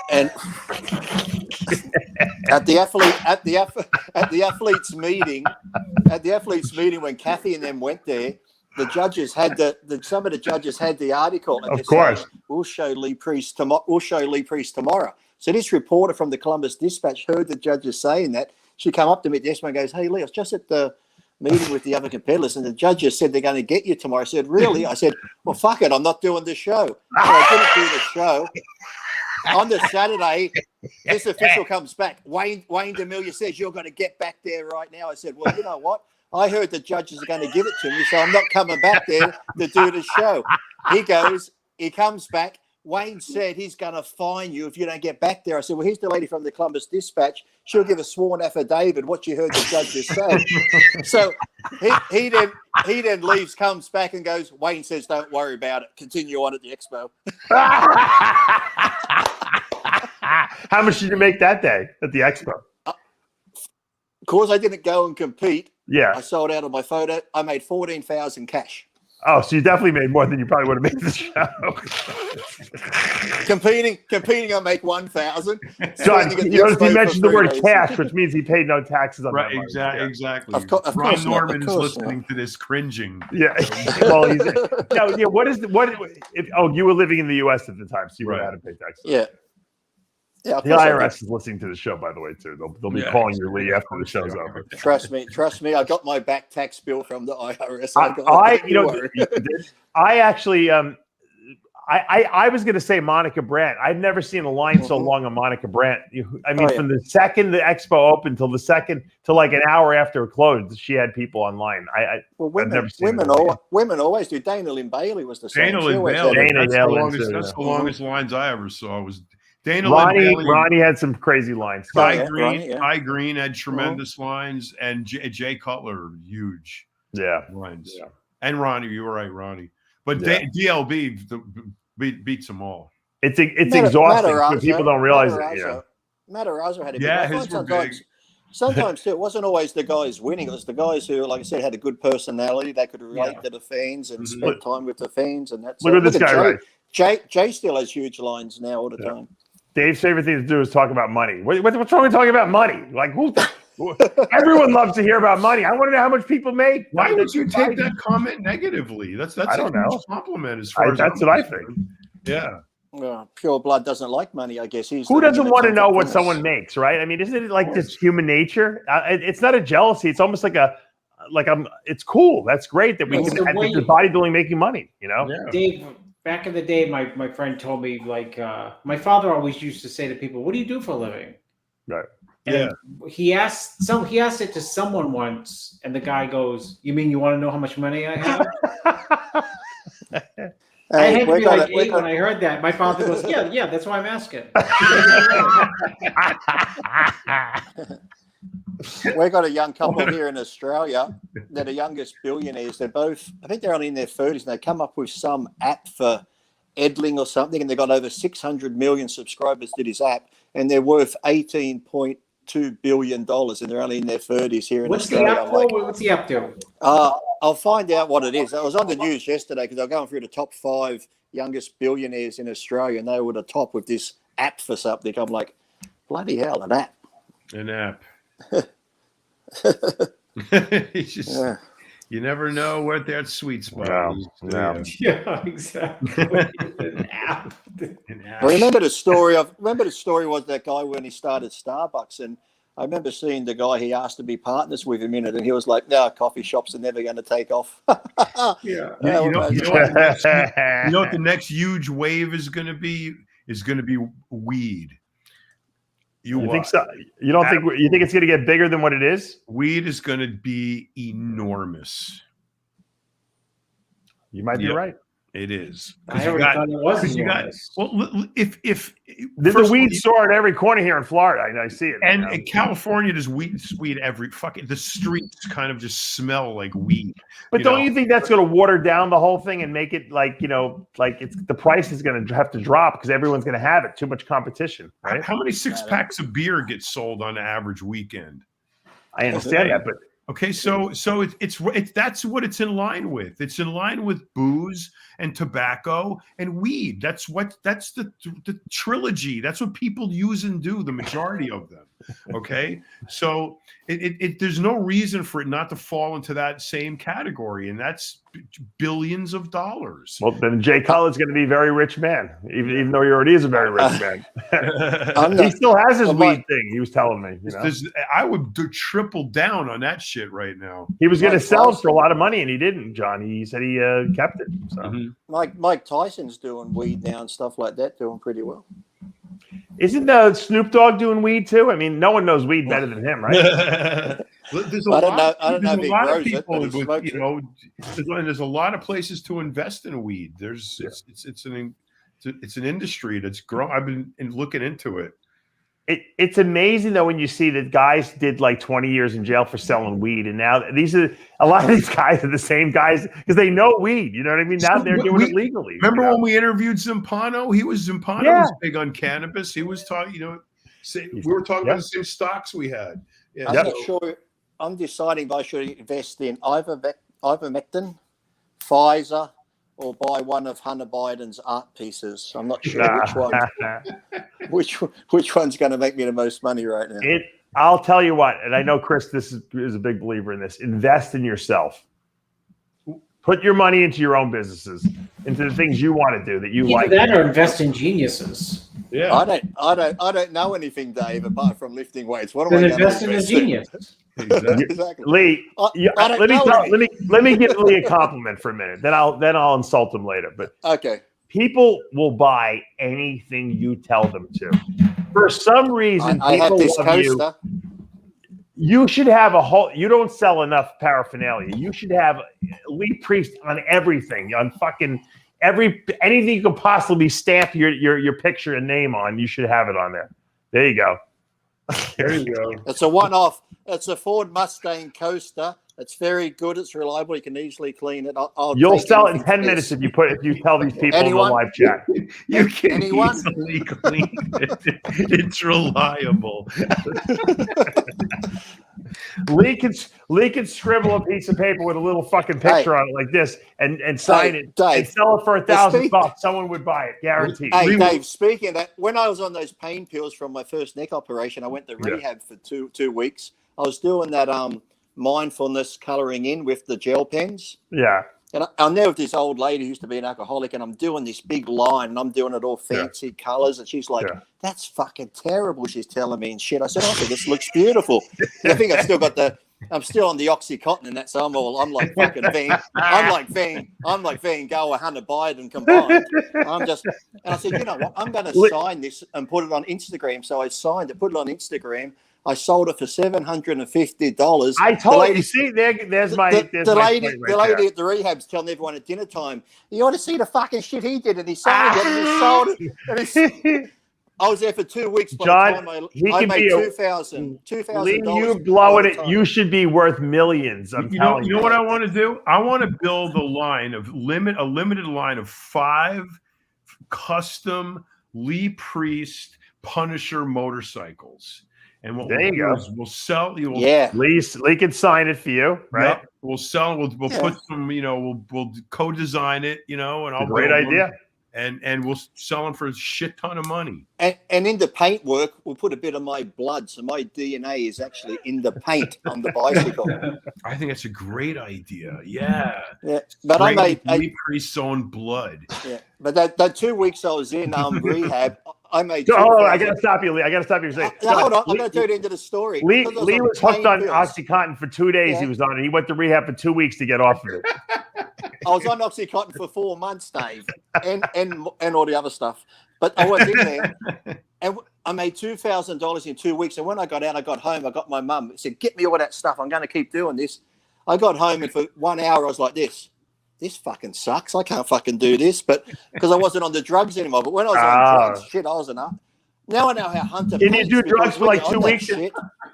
at the athletes meeting when Kathy and them went there, the judges had some of the judges had the article. And of course, saying, we'll show Lee Priest tomorrow. So this reporter from the Columbus Dispatch heard the judges saying that. She came up to me at the expo and goes, "Hey Lee, I was just at the meeting with the other competitors, and the judges said they're going to get you tomorrow." I said, "Really?" I said, "Well, fuck it, I'm not doing the show." So I didn't do the show. On the Saturday, this official comes back. Wayne DeMilia says you're going to get back there right now. I said, "Well, you know what? I heard the judges are going to give it to me, so I'm not coming back there to do the show." He comes back. Wayne said he's going to fine you if you don't get back there. I said, well, here's the lady from the Columbus Dispatch. She'll give a sworn affidavit what you heard the judges say. So he then leaves, comes back and goes, Wayne says, don't worry about it. Continue on at the expo. How much did you make that day at the expo? Of course, I didn't go and compete. Yeah. I sold out of my photo. I made $14,000 cash. Oh, so you definitely made more than you probably would have made the show. Competing, I make $1,000. John, you notice he mentioned the word cash, which means he paid no taxes on that money. Exactly. Of course Ron Norman is listening to this cringing. Yeah. Well, you were living in the U.S. at the time, so you would have had to pay taxes. Yeah. Yeah, the IRS is listening to the show, by the way, too. They'll be calling you, Lee, after the show's over. Trust me. I got my back tax bill from the IRS. I was going to say Monica Brandt. I've never seen a line so long on Monica Brandt. I mean, from the second the expo opened till like an hour after it closed, she had people online. Women always do. Dana Lynn Bailey was the same. Dana Lynn Bailey. That's the longest lines I ever saw. Was Dana Lynn Bailey. Ronnie had some crazy lines. Ty Green had tremendous lines, and Jay Cutler, huge lines. Yeah. And Ronnie, you were right, Ronnie. But DLB beats them all. It's exhausting. But people don't realize it. Matarazzo had a his were big. Sometimes too, it wasn't always the guys winning. It was the guys who, like I said, had a good personality. They could relate to the fans and spend time with the fans. And that's look at this guy, right? Jay still has huge lines now all the time. Dave's favorite thing to do is talk about money. What's wrong with talking about money? Like everyone loves to hear about money. I want to know how much people make. Why would you take that comment negatively? That's I don't know. Compliment as far as that's what I think. Yeah. Pure blood doesn't like money, I guess. Who doesn't want to know what someone makes, right? I mean, isn't it like just human nature? It's not a jealousy. It's almost it's cool. That's great that we can have the bodybuilding making money, you know? Yeah. Dave, back in the day, my friend told me, my father always used to say to people, "What do you do for a living?" Right. And he asked it to someone once, and the guy goes, "You mean you want to know how much money I have?" I had to be like 8 when I heard that. My father goes, "Yeah, that's why I'm asking." We've got a young couple here in Australia. They're the youngest billionaires. I think they're only in their 30s, and they come up with some app for Edling or something, and they've got over 600 million subscribers to this app, and they're worth $18.2 billion, and they're only in their 30s here in Australia. What's the app do? I'll find out what it is. I was on the news yesterday because they're going through the top 5 youngest billionaires in Australia, and they were the top with this app for something. I'm like, bloody hell, an app. An app. You never know what that sweet spot is. No. Yeah, exactly. An app. I remember the story was that guy when he started Starbucks, and I remember seeing the guy he asked to be partners with him in it, and he was like, "No, coffee shops are never going to take off." You know what the next huge wave is going to be? Is going to be weed. You think so? You don't think it's going to get bigger than what it is? Weed is going to be enormous. You might be right. It is. I thought it was enormous. If there's a weed store at every corner here in Florida, I see it. And in California, there's weed every the streets kind of just smell like weed. But don't you think that's going to water down the whole thing and make it the price is going to have to drop because everyone's going to have it? Too much competition, right? How many 6-packs of beer get sold on an average weekend? I understand that, but. Okay, so it's that's what it's in line with. It's in line with booze and tobacco and weed. That's the trilogy. That's what people use and do. The majority of them. Okay, so there's no reason for it not to fall into that same category, and that's billions of dollars. Well, then Jay Cutler's going to be a very rich man, even though he already is a very rich man. He still has his weed thing. He was telling me. I would triple down on that shit right now. He was going to sell it for a lot of money, and he didn't. John, he said he kept it. So. Mike Tyson's doing weed now and stuff like that, doing pretty well. Isn't Snoop Dogg doing weed too? I mean, no one knows weed better than him, right? There's a lot of people there's a lot of places to invest in weed. It's an industry that's grown. I've been looking into it. It's amazing though when you see that guys did like 20 years in jail for selling weed, and now a lot of these guys are the same guys because they know weed. You know what I mean? Now they're doing it legally. Remember when we interviewed Zampano? Zampano was big on cannabis. He was talking. We were talking about the same stocks we had. Yeah, I'm not sure. I'm deciding if I should invest in ivermectin, Pfizer, or buy one of Hunter Biden's art pieces. I'm not sure which one's going to make me the most money right now. I'll tell you what, and I know Chris is a big believer in this. Invest in yourself. Put your money into your own businesses, into the things you want to do that you like. That or invest in geniuses. Yeah, I don't know anything, Dave, apart from lifting weights. What am I going to invest in a genius? Exactly. Lee, let me give Lee a compliment for a minute. Then I'll insult him later. But okay, People will buy anything you tell them to. For some reason, I have this love coaster. You should have a whole. You don't sell enough paraphernalia. You should have Lee Priest on everything, on fucking anything you could possibly stamp your picture and name on. You should have it on there. There you go. There you go. It's a one-off. It's a Ford Mustang coaster. It's very good. It's reliable. You can easily clean it. You'll sell it in 10 minutes if you tell these people in the live chat. You can easily clean it. It's reliable. Lee can scribble a piece of paper with a little fucking picture on it like this and sign it and sell it for $1,000. Someone would buy it, guaranteed. Hey, Dave, speaking of that, when I was on those pain pills from my first neck operation, I went to rehab for two weeks. I was doing that mindfulness coloring in with the gel pens. Yeah. And I'm there with this old lady who used to be an alcoholic, and I'm doing this big line, and I'm doing it all fancy colors, and she's like, "That's fucking terrible." She's telling me and shit. I said, "I think this looks beautiful." And I think I've still got I'm still on the Oxycontin and that, so I'm like fucking I'm like Van Gogh, 100 Biden combined. And I said, you know what? I'm going to sign this and put it on Instagram. So I signed it, put it on Instagram. I sold it for $750. I told you. See, there's my lady at the rehab's telling everyone at dinner time, "You ought to see the fucking shit he did," and he signed it and he sold it. I was there for 2 weeks. By John, the time I made $2,000. Lee, you blowing it. You should be worth millions. You know what I want to do? I want to build a limited line of 5 custom Lee Priest Punisher motorcycles. And what there you go. We'll sell. Lee can sign it for you, right? Yep. We'll sell. We'll put some. We'll co-design it. And I'll great idea. And we'll sell them for a shit ton of money. And in the paint work, we'll put a bit of my blood, so my DNA is actually in the paint on the bicycle. I think that's a great idea. Yeah. But I made Lee Priest's own blood. Yeah, but that 2 weeks I was in rehab, I made. I gotta stop you, Lee. I gotta stop you. Hold on, I'm gonna turn it into the story. Lee was hooked on OxyContin for 2 days. He was on it. He went to rehab for 2 weeks to get off of it. I was on OxyContin for 4 months, Dave, and all the other stuff. But I was in there, and I made $2,000 in 2 weeks. And when I got out, I got home. I got my mum. I said, "Get me all that stuff. I'm going to keep doing this." I got home, and for 1 hour, I was like this. This fucking sucks. I can't fucking do this. But because I wasn't on the drugs anymore. But when I was on drugs, shit, I was enough. Now I know how Hunter. Can you do drugs for like 2 weeks?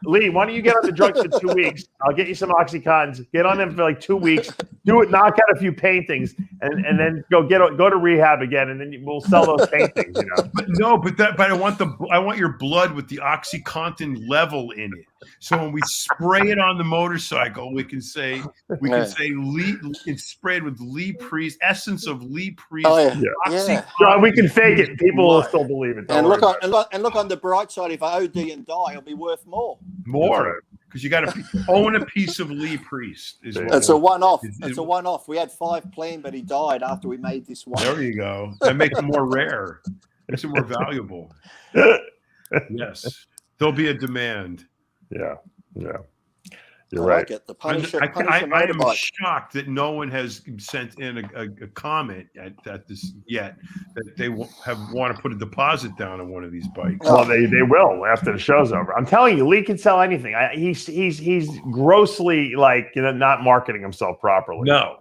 Lee, why don't you get on the drugs for 2 weeks? I'll get you some Oxycontins. Get on them for like 2 weeks. Do it, knock out a few paintings, and then go to rehab again, and then we'll sell those paintings. But I want your blood with the OxyContin level in it. So when we spray it on the motorcycle, we can say Lee. It's sprayed with Lee Priest, essence of Lee Priest. John, we can fake it. People will still believe it. And look on the bright side. If I OD and die, it'll be worth more. Because you got to own a piece of Lee Priest. It's a one-off. It's a one-off. We had 5 planned, but he died after we made this one. There you go. That makes it more rare. Makes it more valuable. Yes, there'll be a demand. Yeah. You're right. The Punisher, I am shocked that no one has sent in a comment at this yet that they want to put a deposit down on one of these bikes. Well, they will after the show's over. I'm telling you, Lee can sell anything. He's grossly not marketing himself properly. No,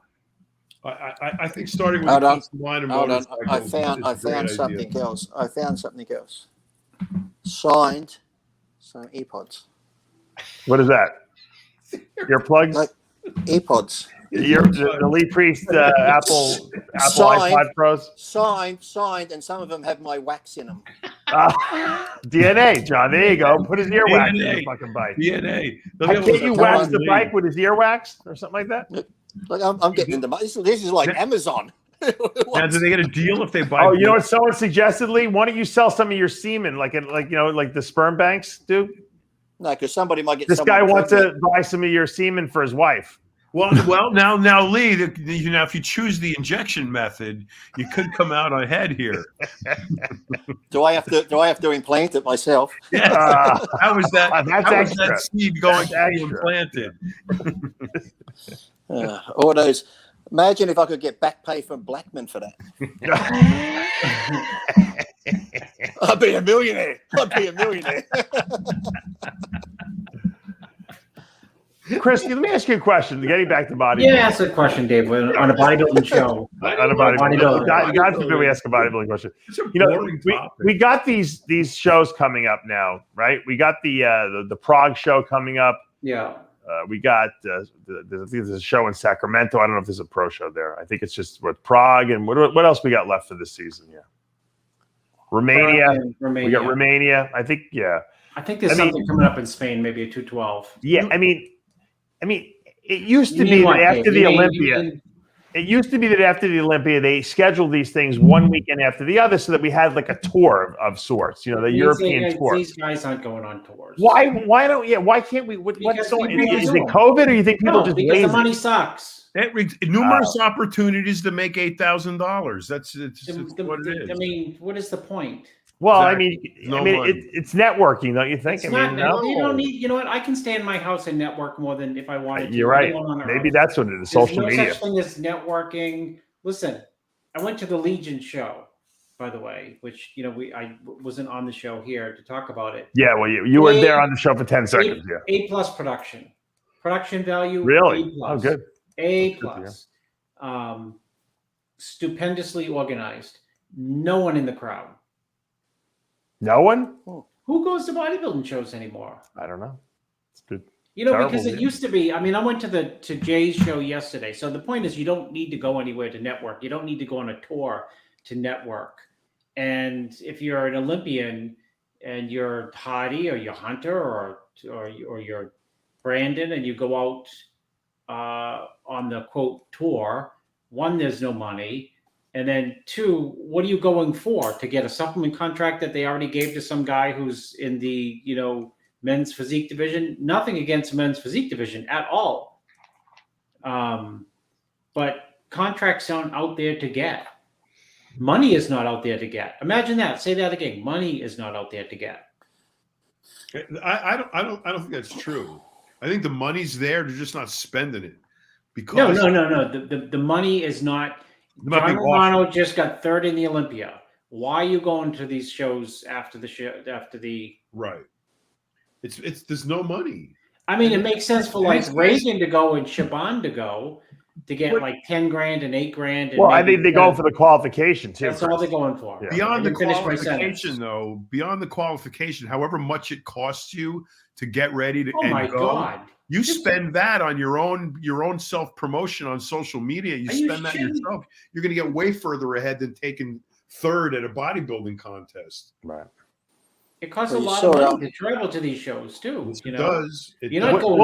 I think starting with a line of motorcycles. I found something else. I found something else. Signed some earpods. What is that? Earplugs? Like earpods. The Lee Priest Apple iPod Pros? Signed, and some of them have my wax in them. DNA, John. There you go. Put his earwax in the fucking bike. DNA. Can't you wax the bike with his earwax or something like that? Like I'm getting into this is like Amazon. Now, do they get a deal if they buy? Oh, you know what someone suggested, Lee? Why don't you sell some of your semen, like the sperm banks do? No, because somebody might get. This guy wants to buy some of your semen for his wife. Well, now, Lee, if you choose the injection method, you could come out ahead here. Do I have to implant it myself? Yes. How was that? That's that seed going to be implanted? All those. Imagine if I could get back pay from Blackman for that. I'd be a millionaire. Chris, let me ask you a question. Getting back to bodybuilding. Yeah, ask a question, Dave, on a bodybuilding show. On a bodybuilding. God forbid we ask a bodybuilding question. We got these shows coming up now, right? We got the Prague show coming up. Yeah. We got there's a show in Sacramento. I don't know if there's a pro show there. I think it's just with Prague and what else we got left for this season? Yeah, Romania. We got Romania. I think I think there's something coming up in Spain, maybe a 212. Yeah, I mean, it used to be that after the Olympia. It used to be that after the Olympia, they scheduled these things one weekend after the other, so that we had like a tour of sorts. You know, the European tour. These guys aren't going on tours. Why don't? Yeah, why can't we? What's so? Is it COVID, or you think people just because lazy? the money sucks? Numerous opportunities to make $8,000. That's what it is. I mean, what is the point? Well, Exactly. it's networking, don't you think? You don't need. You know what? I can stay in my house and network more than if I wanted to. You're right. Maybe that's what it is. Social media. There's no such thing as networking. Listen, I went to the Legion show, by the way, which I wasn't on the show here to talk about it. Yeah, well, you were there on the show for 10 seconds. Yeah. A+ production value. Really? A+. Oh, good. A+. Stupendously organized. No one in the crowd. No one? Who goes to bodybuilding shows anymore? I don't know. It's good. Because it used to be. I mean, I went to Jay's show yesterday. So the point is, you don't need to go anywhere to network. You don't need to go on a tour to network. And if you're an Olympian and you're Hardy or you're Hunter or you're Brandon and you go out on the quote tour, one, there's no money. And then two, what are you going for? To get a supplement contract that they already gave to some guy who's in the, men's physique division? Nothing against men's physique division at all. But contracts aren't out there to get. Money is not out there to get. Imagine that. Say that again. Money is not out there to get. I don't think that's true. I think the money's there. They're just not spending it. Because No. The money is not. John Romano just got third in the Olympia. Why are you going to these shows after the show? Right. It's there's no money. I mean, it makes sense for like Regan to go and Shaban to go to get like 10 grand and 8 grand. Well, I think they go for the qualification too. That's all they're going for. Yeah. Beyond the qualification, though, however much it costs you to get ready to God. You spend that on your own self-promotion on social media. You spend that yourself. You're going to get way further ahead than taking third at a bodybuilding contest. Right. It costs a lot of money to travel to these shows too. It does. You're not going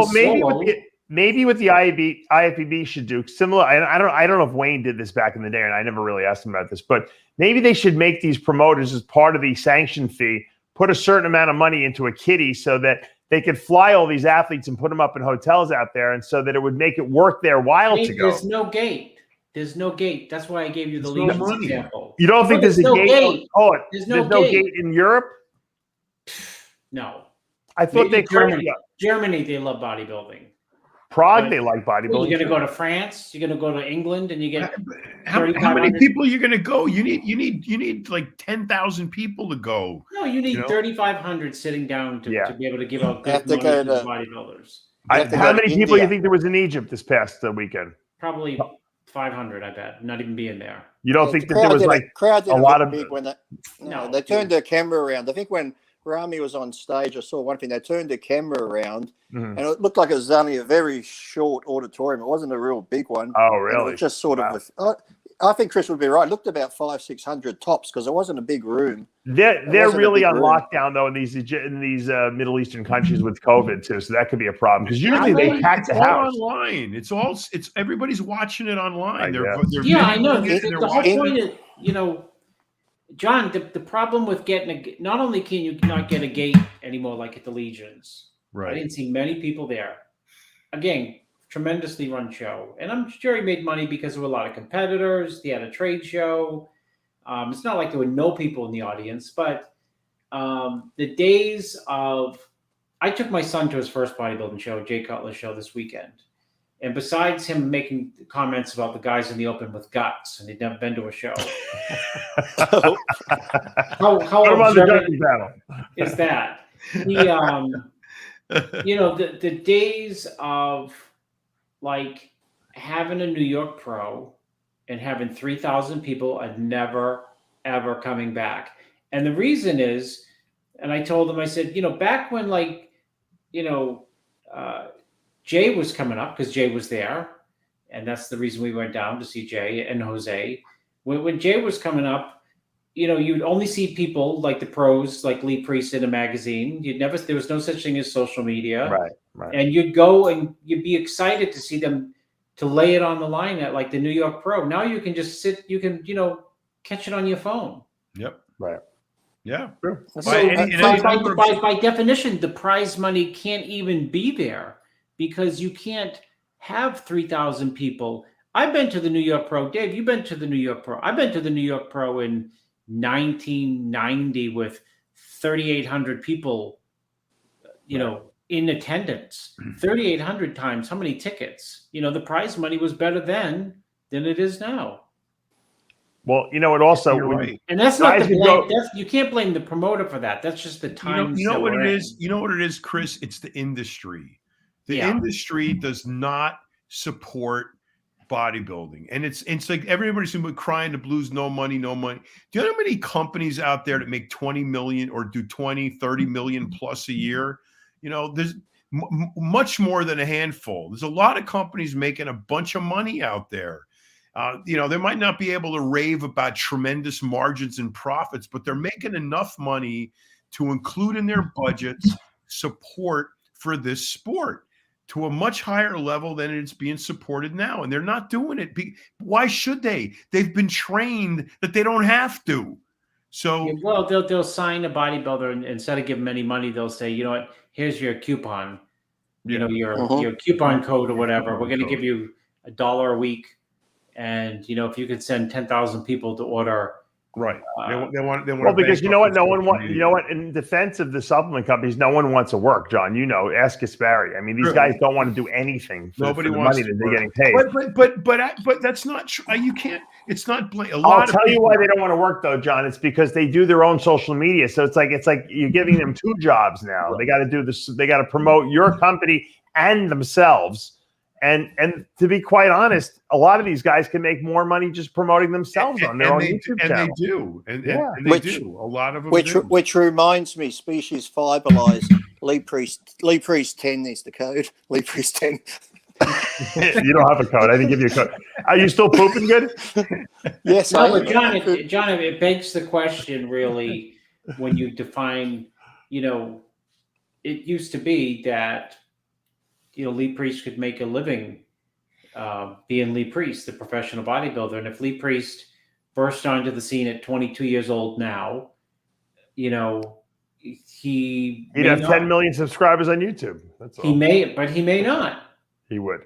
maybe what the IFBB should do similar. I don't know if Wayne did this back in the day, and I never really asked him about this, but maybe they should make these promoters as part of the sanction fee, put a certain amount of money into a kitty so that they could fly all these athletes and put them up in hotels out there, and so that it would make it worth their while to go. There's no gate. There's no gate. That's why I gave you the Legion example. You don't think there's a gate? There's no gate in Europe? No. I thought Germany, they love bodybuilding. Prague, they like bodybuilding. You're going to go to France. You're going to go to England, and you get how many people are you going to go? You need like 10,000 people to go. No, you need 3,500 sitting down to be able to give out good money to bodybuilders. How many people do you think there was in Egypt this past weekend? Probably 500, I bet. Not even being there. You don't think that there was like a lot of big when they turned their camera around. I think when Ramy was on stage, I saw one thing. They turned the camera around, and it looked like it was only a very short auditorium. It wasn't a real big one. Oh, really? It was just sort of. I think Chris would be right. It looked about 500-600 tops because it wasn't a big room. They're really on lockdown though in these Middle Eastern countries with COVID too, so that could be a problem because usually they pack the house. Online. It's everybody's watching it online. I know. The whole point is, John, the problem with getting not only can you not get a gate anymore like at the Legions. Right. I didn't see many people there. Again, tremendously run show. And I'm sure he made money because there were a lot of competitors. He had a trade show. It's not like there were no people in the audience, but the days of I took my son to his first bodybuilding show, Jay Cutler's show this weekend. And besides him making comments about the guys in the open with guts, and he'd never been to a show, how observant is that? He, you know, the days of like having a New York pro and having 3,000 people are never, ever coming back. And the reason is, and I told him, I said, you know, back when like, you know, Jay was coming up because Jay was there. And that's the reason we went down to see Jay and Jose. When Jay was coming up, you know, you'd only see people like the pros, like Lee Priest in a magazine. There was no such thing as social media. Right. And you'd go and you'd be excited to see them, to lay it on the line at like the New York Pro. Now you can just sit, you can, you know, catch it on your phone. Yep. Right. Yeah. True. So by definition, the prize money can't even be there because you can't have 3,000 people. I've been to the New York Pro. Dave, you've been to the New York Pro. I've been to the New York Pro in 1990 with 3,800 people, you know, in attendance. 3,800 times how many tickets? You know, the prize money was better then than it is now. Well, you know, it also, right. And that's not the blame. You can't blame the promoter for that. That's just the time. You know what it is? You know what it is, Chris? It's the industry. The industry does not support bodybuilding. And it's like everybody's crying the blues, no money, no money. Do you know how many companies out there that make 20 million or do 20, 30 million plus a year? You know, there's much more than a handful. There's a lot of companies making a bunch of money out there. You know, they might not be able to rave about tremendous margins and profits, but they're making enough money to include in their budgets support for this sport to a much higher level than it's being supported now. And they're not doing it. Why should they? They've been trained that they don't have to. So, well, they'll sign a bodybuilder, and instead of giving them any money, they'll say, you know what, here's your coupon, you know, your coupon code or whatever. We're going to give you $1 a week. And, you know, if you could send 10,000 people to order. Right. They want well, because you know what? No one wants, you know what? In defense of the supplement companies, no one wants to work, John. You know, ask Gaspari. I mean, these guys don't want to do anything for the money that they're getting paid. But that's not true. You can't, it's not I'll tell you why they don't want to work though, John. It's because they do their own social media. So it's like you're giving them two jobs now. They got to do this. They got to promote your company and themselves. And to be quite honest, a lot of these guys can make more money just promoting themselves on their own YouTube channel. And they do. And they do. A lot of them do. Which reminds me, Species Fiberlize, Lee Priest 10 is the code. Lee Priest 10. You don't have a code. I didn't give you a code. Are you still pooping good? Yes, no, but John, it begs the question, really, when you define, you know, it used to be that, you know, Lee Priest could make a living being Lee Priest, the professional bodybuilder. And if Lee Priest burst onto the scene at 22 years old now, you know, he'd have 10 million subscribers on YouTube. That's all. He may not. He would.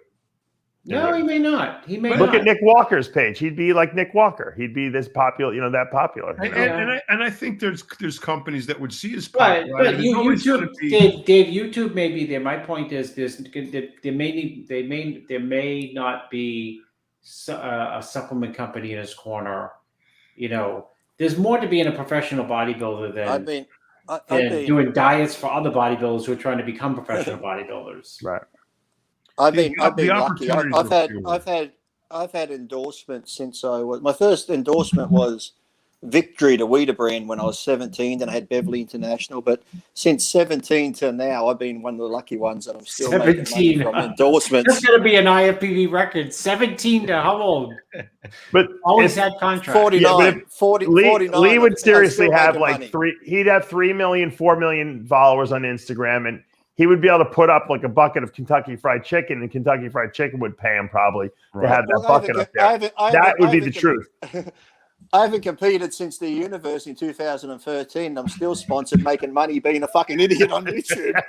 He may not. He may look at Nick Walker's page. He'd be like Nick Walker. He'd be this popular, you know, that popular. And I think there's companies that would see his popularity. But YouTube, Dave, YouTube may be there. My point is, there may not be a supplement company in his corner. You know, there's more to being a professional bodybuilder than doing diets for other bodybuilders who are trying to become professional bodybuilders. Right. I've been lucky. I've had endorsements since my first endorsement was Victory, the Weeder brand, when I was 17. Then I had Beverly International. But since 17 to now, I've been one of the lucky ones, and I'm still making money from endorsements. That's going to be an IFBB record. 17 to how old? But always had contracts. 49. 49. Lee would seriously have like he'd have 3 million, 4 million followers on Instagram, and he would be able to put up like a bucket of Kentucky Fried Chicken, and Kentucky Fried Chicken would pay him probably to have that bucket up there. That would be the truth. I haven't competed since the university in 2013. I'm still sponsored, making money, being a fucking idiot on YouTube.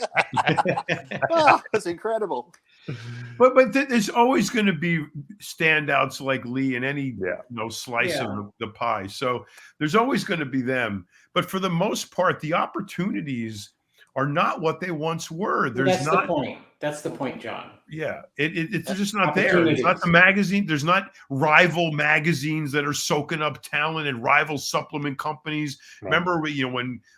That's incredible. But there's always going to be standouts like Lee in any slice of the pie. So there's always going to be them. But for the most part, the opportunities are not what they once were. That's the point. That's the point, John. Yeah, it's just not there. It's not the magazine. There's not rival magazines that are soaking up talent and rival supplement companies. Right. Remember,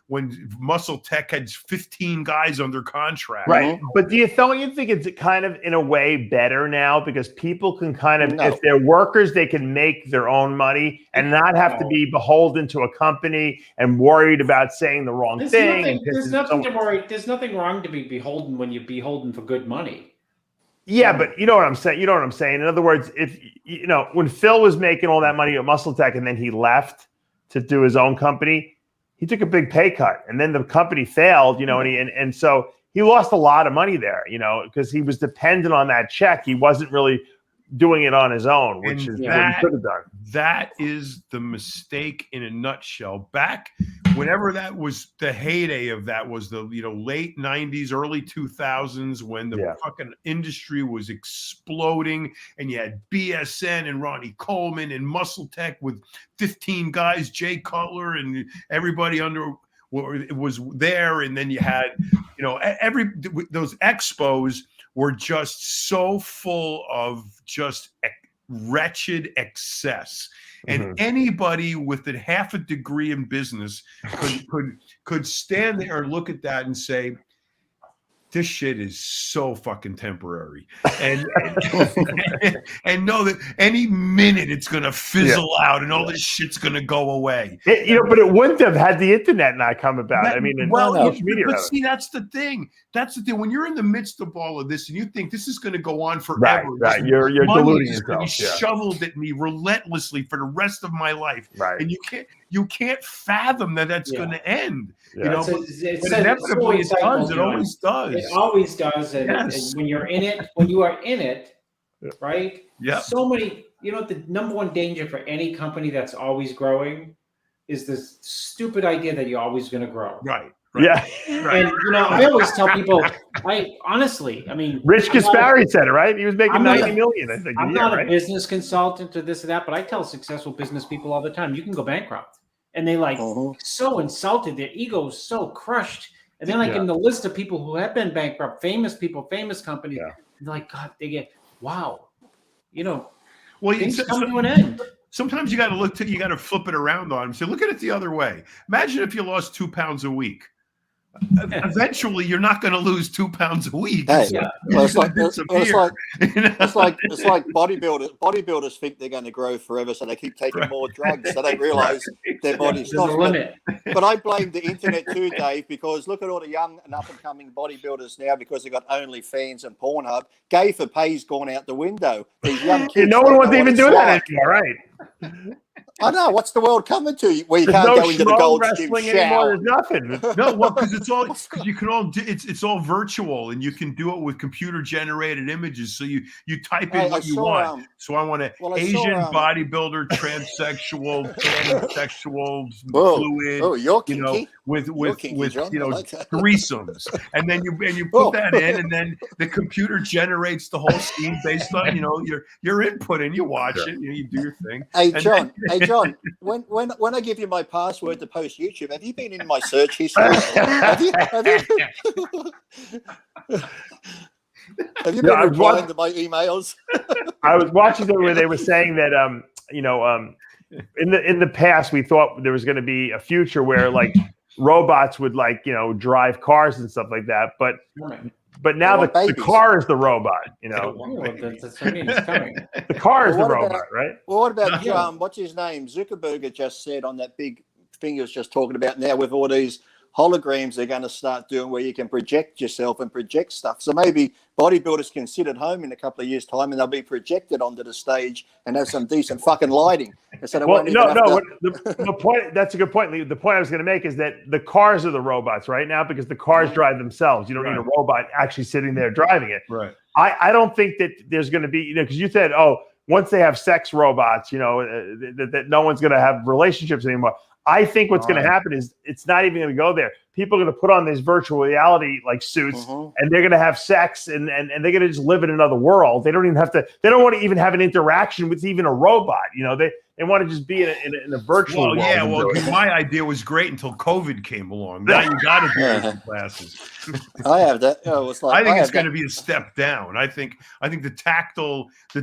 when Muscle Tech had 15 guys under contract. Right. But don't you think it's kind of in a way better now because people can kind of, if they're workers, they can make their own money and not have to be beholden to a company and worried about saying the wrong thing. There's nothing to worry. There's nothing wrong to be beholden when you're beholden for good money. Yeah, but you know what I'm saying? You know what I'm saying? In other words, if when Phil was making all that money at Muscle Tech and then he left to do his own company, he took a big pay cut. And then the company failed, and so he lost a lot of money there, because he was dependent on that check. He wasn't really doing it on his own, which is what he could have done. That is the mistake in a nutshell. Back whenever that was the heyday of that was the late 90s, early 2000s when the fucking industry was exploding and you had BSN and Ronnie Coleman and Muscle Tech with 15 guys, Jay Cutler and everybody was there, and then you had those expos were just so full of just wretched excess. And anybody with a half a degree in business could stand there and look at that and say, this shit is so fucking temporary, and know that any minute it's gonna fizzle out and all this shit's gonna go away. But it wouldn't have had the internet not come about. But see, that's the thing. That's the thing. When you're in the midst of all of this and you think this is going to go on forever, right? You're deluding yourself. Shoveled at me relentlessly for the rest of my life, right? And you can't fathom that's going to end. Yeah. But inevitably it does. It always does. It always does. And when you're in it, when you are in it, right? Yeah. So many. The number one danger for any company that's always growing is this stupid idea that you're always going to grow. Right. Yeah. And I always tell people, honestly, Rich Gaspari said it, right? He was making $90 million, I think. I'm not a business consultant or this or that, but I tell successful business people all the time, you can go bankrupt. And they so insulted, their ego is so crushed. And then in the list of people who have been bankrupt, famous people, famous companies, they're like, God, they get, wow. Things come to an end. Sometimes you got to flip it around on them. So look at it the other way. Imagine if you lost 2 pounds a week. Eventually, you're not going to lose 2 pounds a week. Hey, it's like bodybuilders. Bodybuilders think they're going to grow forever, so they keep taking more drugs. So they realize their body's not limit. But I blame the internet too, Dave, because look at all the young and up and coming bodybuilders now because they've got OnlyFans and Pornhub. Gay for pay's gone out the window. These young kids. No one wants to even do that anymore, right? I know. What's the world coming to? Where you can't go into the gold gym shower. There's nothing. Because you can all do it's all virtual, and you can do it with computer generated images. So you type in what you want. So I want an Asian bodybuilder, transsexual, pansexual, fluid. Oh, you're kinky. With threesomes, and then you put that in, and then the computer generates the whole scene based on your input, and you watch it, you do your thing. Hey John, when I give you my password to post YouTube, have you been in my search history? have you been replying to my emails? I was watching where they were saying that in the past we thought there was going to be a future where robots would drive cars and stuff like that, but now the car is the robot, the car is the robot, right? Well, what about what's his name? Zuckerberg just said on that big thing he was just talking about now with all these holograms they're going to start doing where you can project yourself and project stuff. So maybe bodybuilders can sit at home in a couple of years' time and they'll be projected onto the stage and have some decent fucking lighting. So the point, that's a good point. The point I was going to make is that the cars are the robots right now because the cars drive themselves. You don't need a robot actually sitting there driving it. Right. I don't think that there's going to be, because you said, once they have sex robots, that no one's going to have relationships anymore. I think what's going to happen is it's not even going to go there. people are going to put on these virtual reality like suits, and they're going to have sex, and they're going to just live in another world. They don't even have to. They don't want to even have an interaction with even a robot. You know, they want to just be in a virtual world. Yeah, well, my idea was great until COVID came along. Now you got to do it in classes. I have that. I think it's going to be a step down. I think the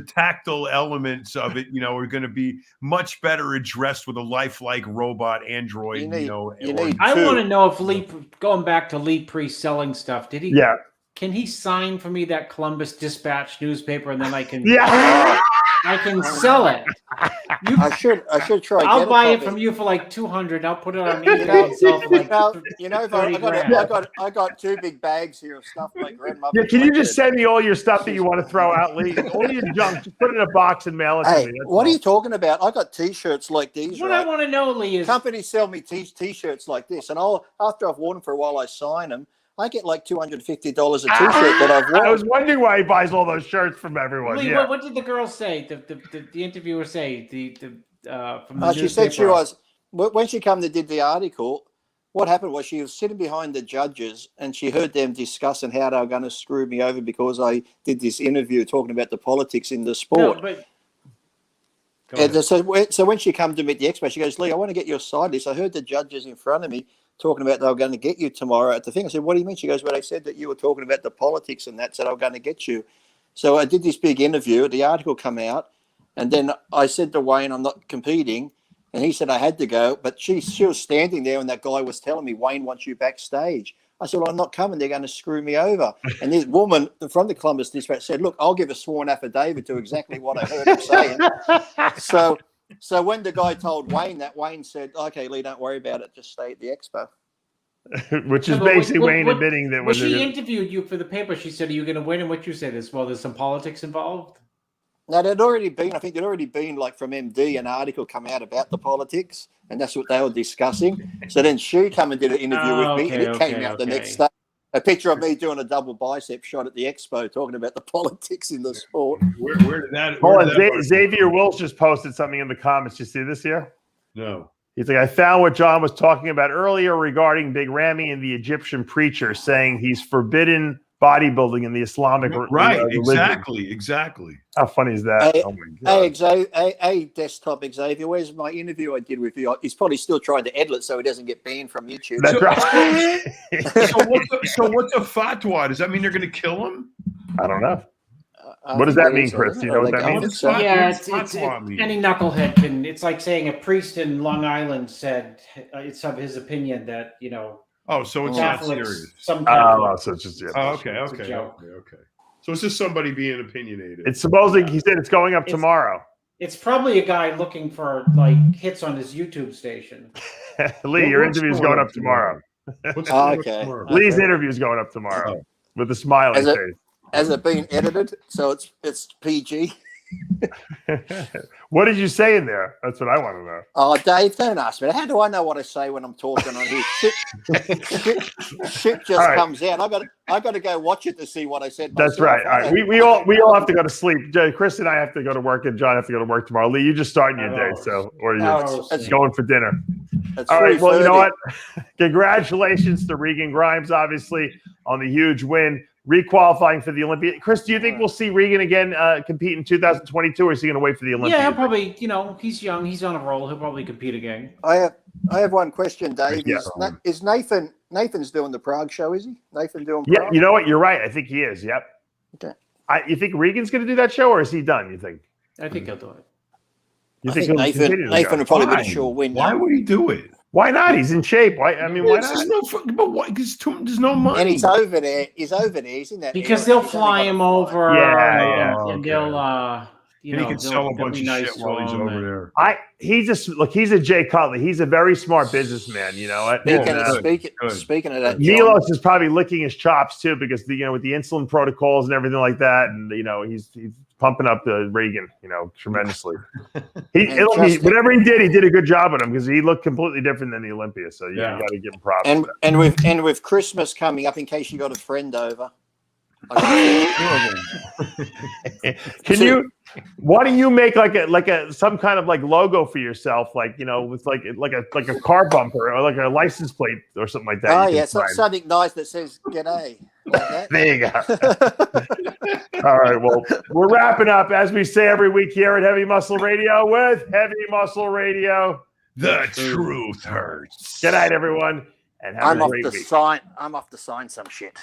tactile elements of it, you know, are going to be much better addressed with a lifelike robot android. I want to know if Lee, going back to Lee Priest selling stuff, did he? Yeah. Can he sign for me that Columbus Dispatch newspaper, and then I can? Yeah. I can sell it. I should try. I'll buy it from you for like $200. I'll put it on eBay and sell it for like I got 2 big bags here of stuff my grandmother. Yeah, can you just send me all your stuff that you want to throw out, Lee? All your junk, just put it in a box and mail it to me. What are you talking about? I got T-shirts like these. What I want to know, Lee, is companies sell me T-shirts like this, and after I've worn them for a while, I sign them. I get like $250 a T-shirt that I've worn. I was wondering why he buys all those shirts from everyone. Lee, yeah. what did the girl say? The interviewer say from the she said she was when she came to did the article. What happened was she was sitting behind the judges, and she heard them discussing how they were going to screw me over because I did this interview talking about the politics in the sport. No, but so when she came to meet the expo, she goes, "Lee, I want to get your side of this. I heard the judges in front of me talking about they were going to get you tomorrow at the thing." I said, "What do you mean?" She goes, "Well, they said that you were talking about the politics and that, so they were going to get you." So I did this big interview. The article came out, and then I said to Wayne, "I'm not competing," and he said I had to go. But she was standing there, and that guy was telling me, "Wayne wants you backstage." I said, "Well, I'm not coming. They're going to screw me over." And this woman from the Columbus Dispatch said, "Look, I'll give a sworn affidavit to exactly what I heard him saying." So when the guy told Wayne that, Wayne said, "Okay, Lee, don't worry about it. Just stay at the expo." Which is basically Wayne admitting that when she interviewed you for the paper, she said, "Are you going to win?" And what you said is, "Well, there's some politics involved." No, there'd already been, I think there'd already been, like from MD, an article come out about the politics, and that's what they were discussing. So then she came and did an interview with me, and it came out the next day. A picture of me doing a double bicep shot at the expo, talking about the politics in the sport. Where did that? Xavier Wills just posted something in the comments. You see this here? No. He's like, I found what John was talking about earlier regarding Big Ramy and the Egyptian preacher, saying he's forbidden bodybuilding in the Islamic religion. Exactly. How funny is that? Hey, oh my God. Hey, desktop Xavier, where's my interview I did with you? He's probably still trying to edit it so he doesn't get banned from YouTube. That's right. So what's a fatwa? Does that mean they're going to kill him? I don't know. What does that mean, Chris? Do you know what that means? Yeah, it's any knucklehead can. It's like saying a priest in Long Island said it's of his opinion that, you know. Oh, so it's not serious. So it's just okay. So it's just somebody being opinionated. It's supposing he said it's going up tomorrow. It's probably a guy looking for like hits on his YouTube station. Lee, your interview is going up tomorrow. Lee's interview is going up tomorrow with a smiling face. Has it been edited? So it's PG. What did you say in there? That's what I want to know. Oh, Dave, don't ask me. How do I know what I say when I'm talking on here? Shit just comes out. I got to go watch it to see what I said. That's right. All right. We all have to go to sleep. Chris and I have to go to work, and John have to go to work tomorrow. Lee, you just starting your day, or you're going for dinner. All right. Well, you know what? Congratulations to Regan Grimes, obviously, on the huge win. Requalifying for the Olympia. Chris, do you think we'll see Regan again compete in 2022, or is he going to wait for the Olympia? Yeah, probably. You know, he's young. He's on a roll. He'll probably compete again. I have one question, Dave. Yeah. Is Nathan's doing the Prague show? Is he? Nathan doing? Yeah, Prague? you know what? You're right. I think he is. Yep. Okay. You think Regan's going to do that show, or is he done? You think? I think he'll do it. I think Nathan will probably be a sure win. Why would he do it? Why not? He's in shape. Why? I mean, why not? But why? Because there's no money. And he's over there. He's in that. Because they'll fly him over. And they'll, he can sell a bunch of shit while he's over there. He's a Jay Cutler. He's a very smart businessman. You know. Speaking of that, Milos is probably licking his chops too, because with the insulin protocols and everything like that, and he's pumping up the Regan, tremendously. Whatever he did a good job with him, because he looked completely different than the Olympia. So you got to give him props. And with Christmas coming up, in case you got a friend over. Can Why don't you make like a some kind of like logo for yourself, like with like a car bumper or like a license plate or something like that? Oh yeah, something nice that says "G'day." Like that. There you go. All right, well, we're wrapping up as we say every week here at Heavy Muscle Radio with Heavy Muscle Radio. The truth hurts. Good night, everyone, and have a great week. I'm off to sign some shit.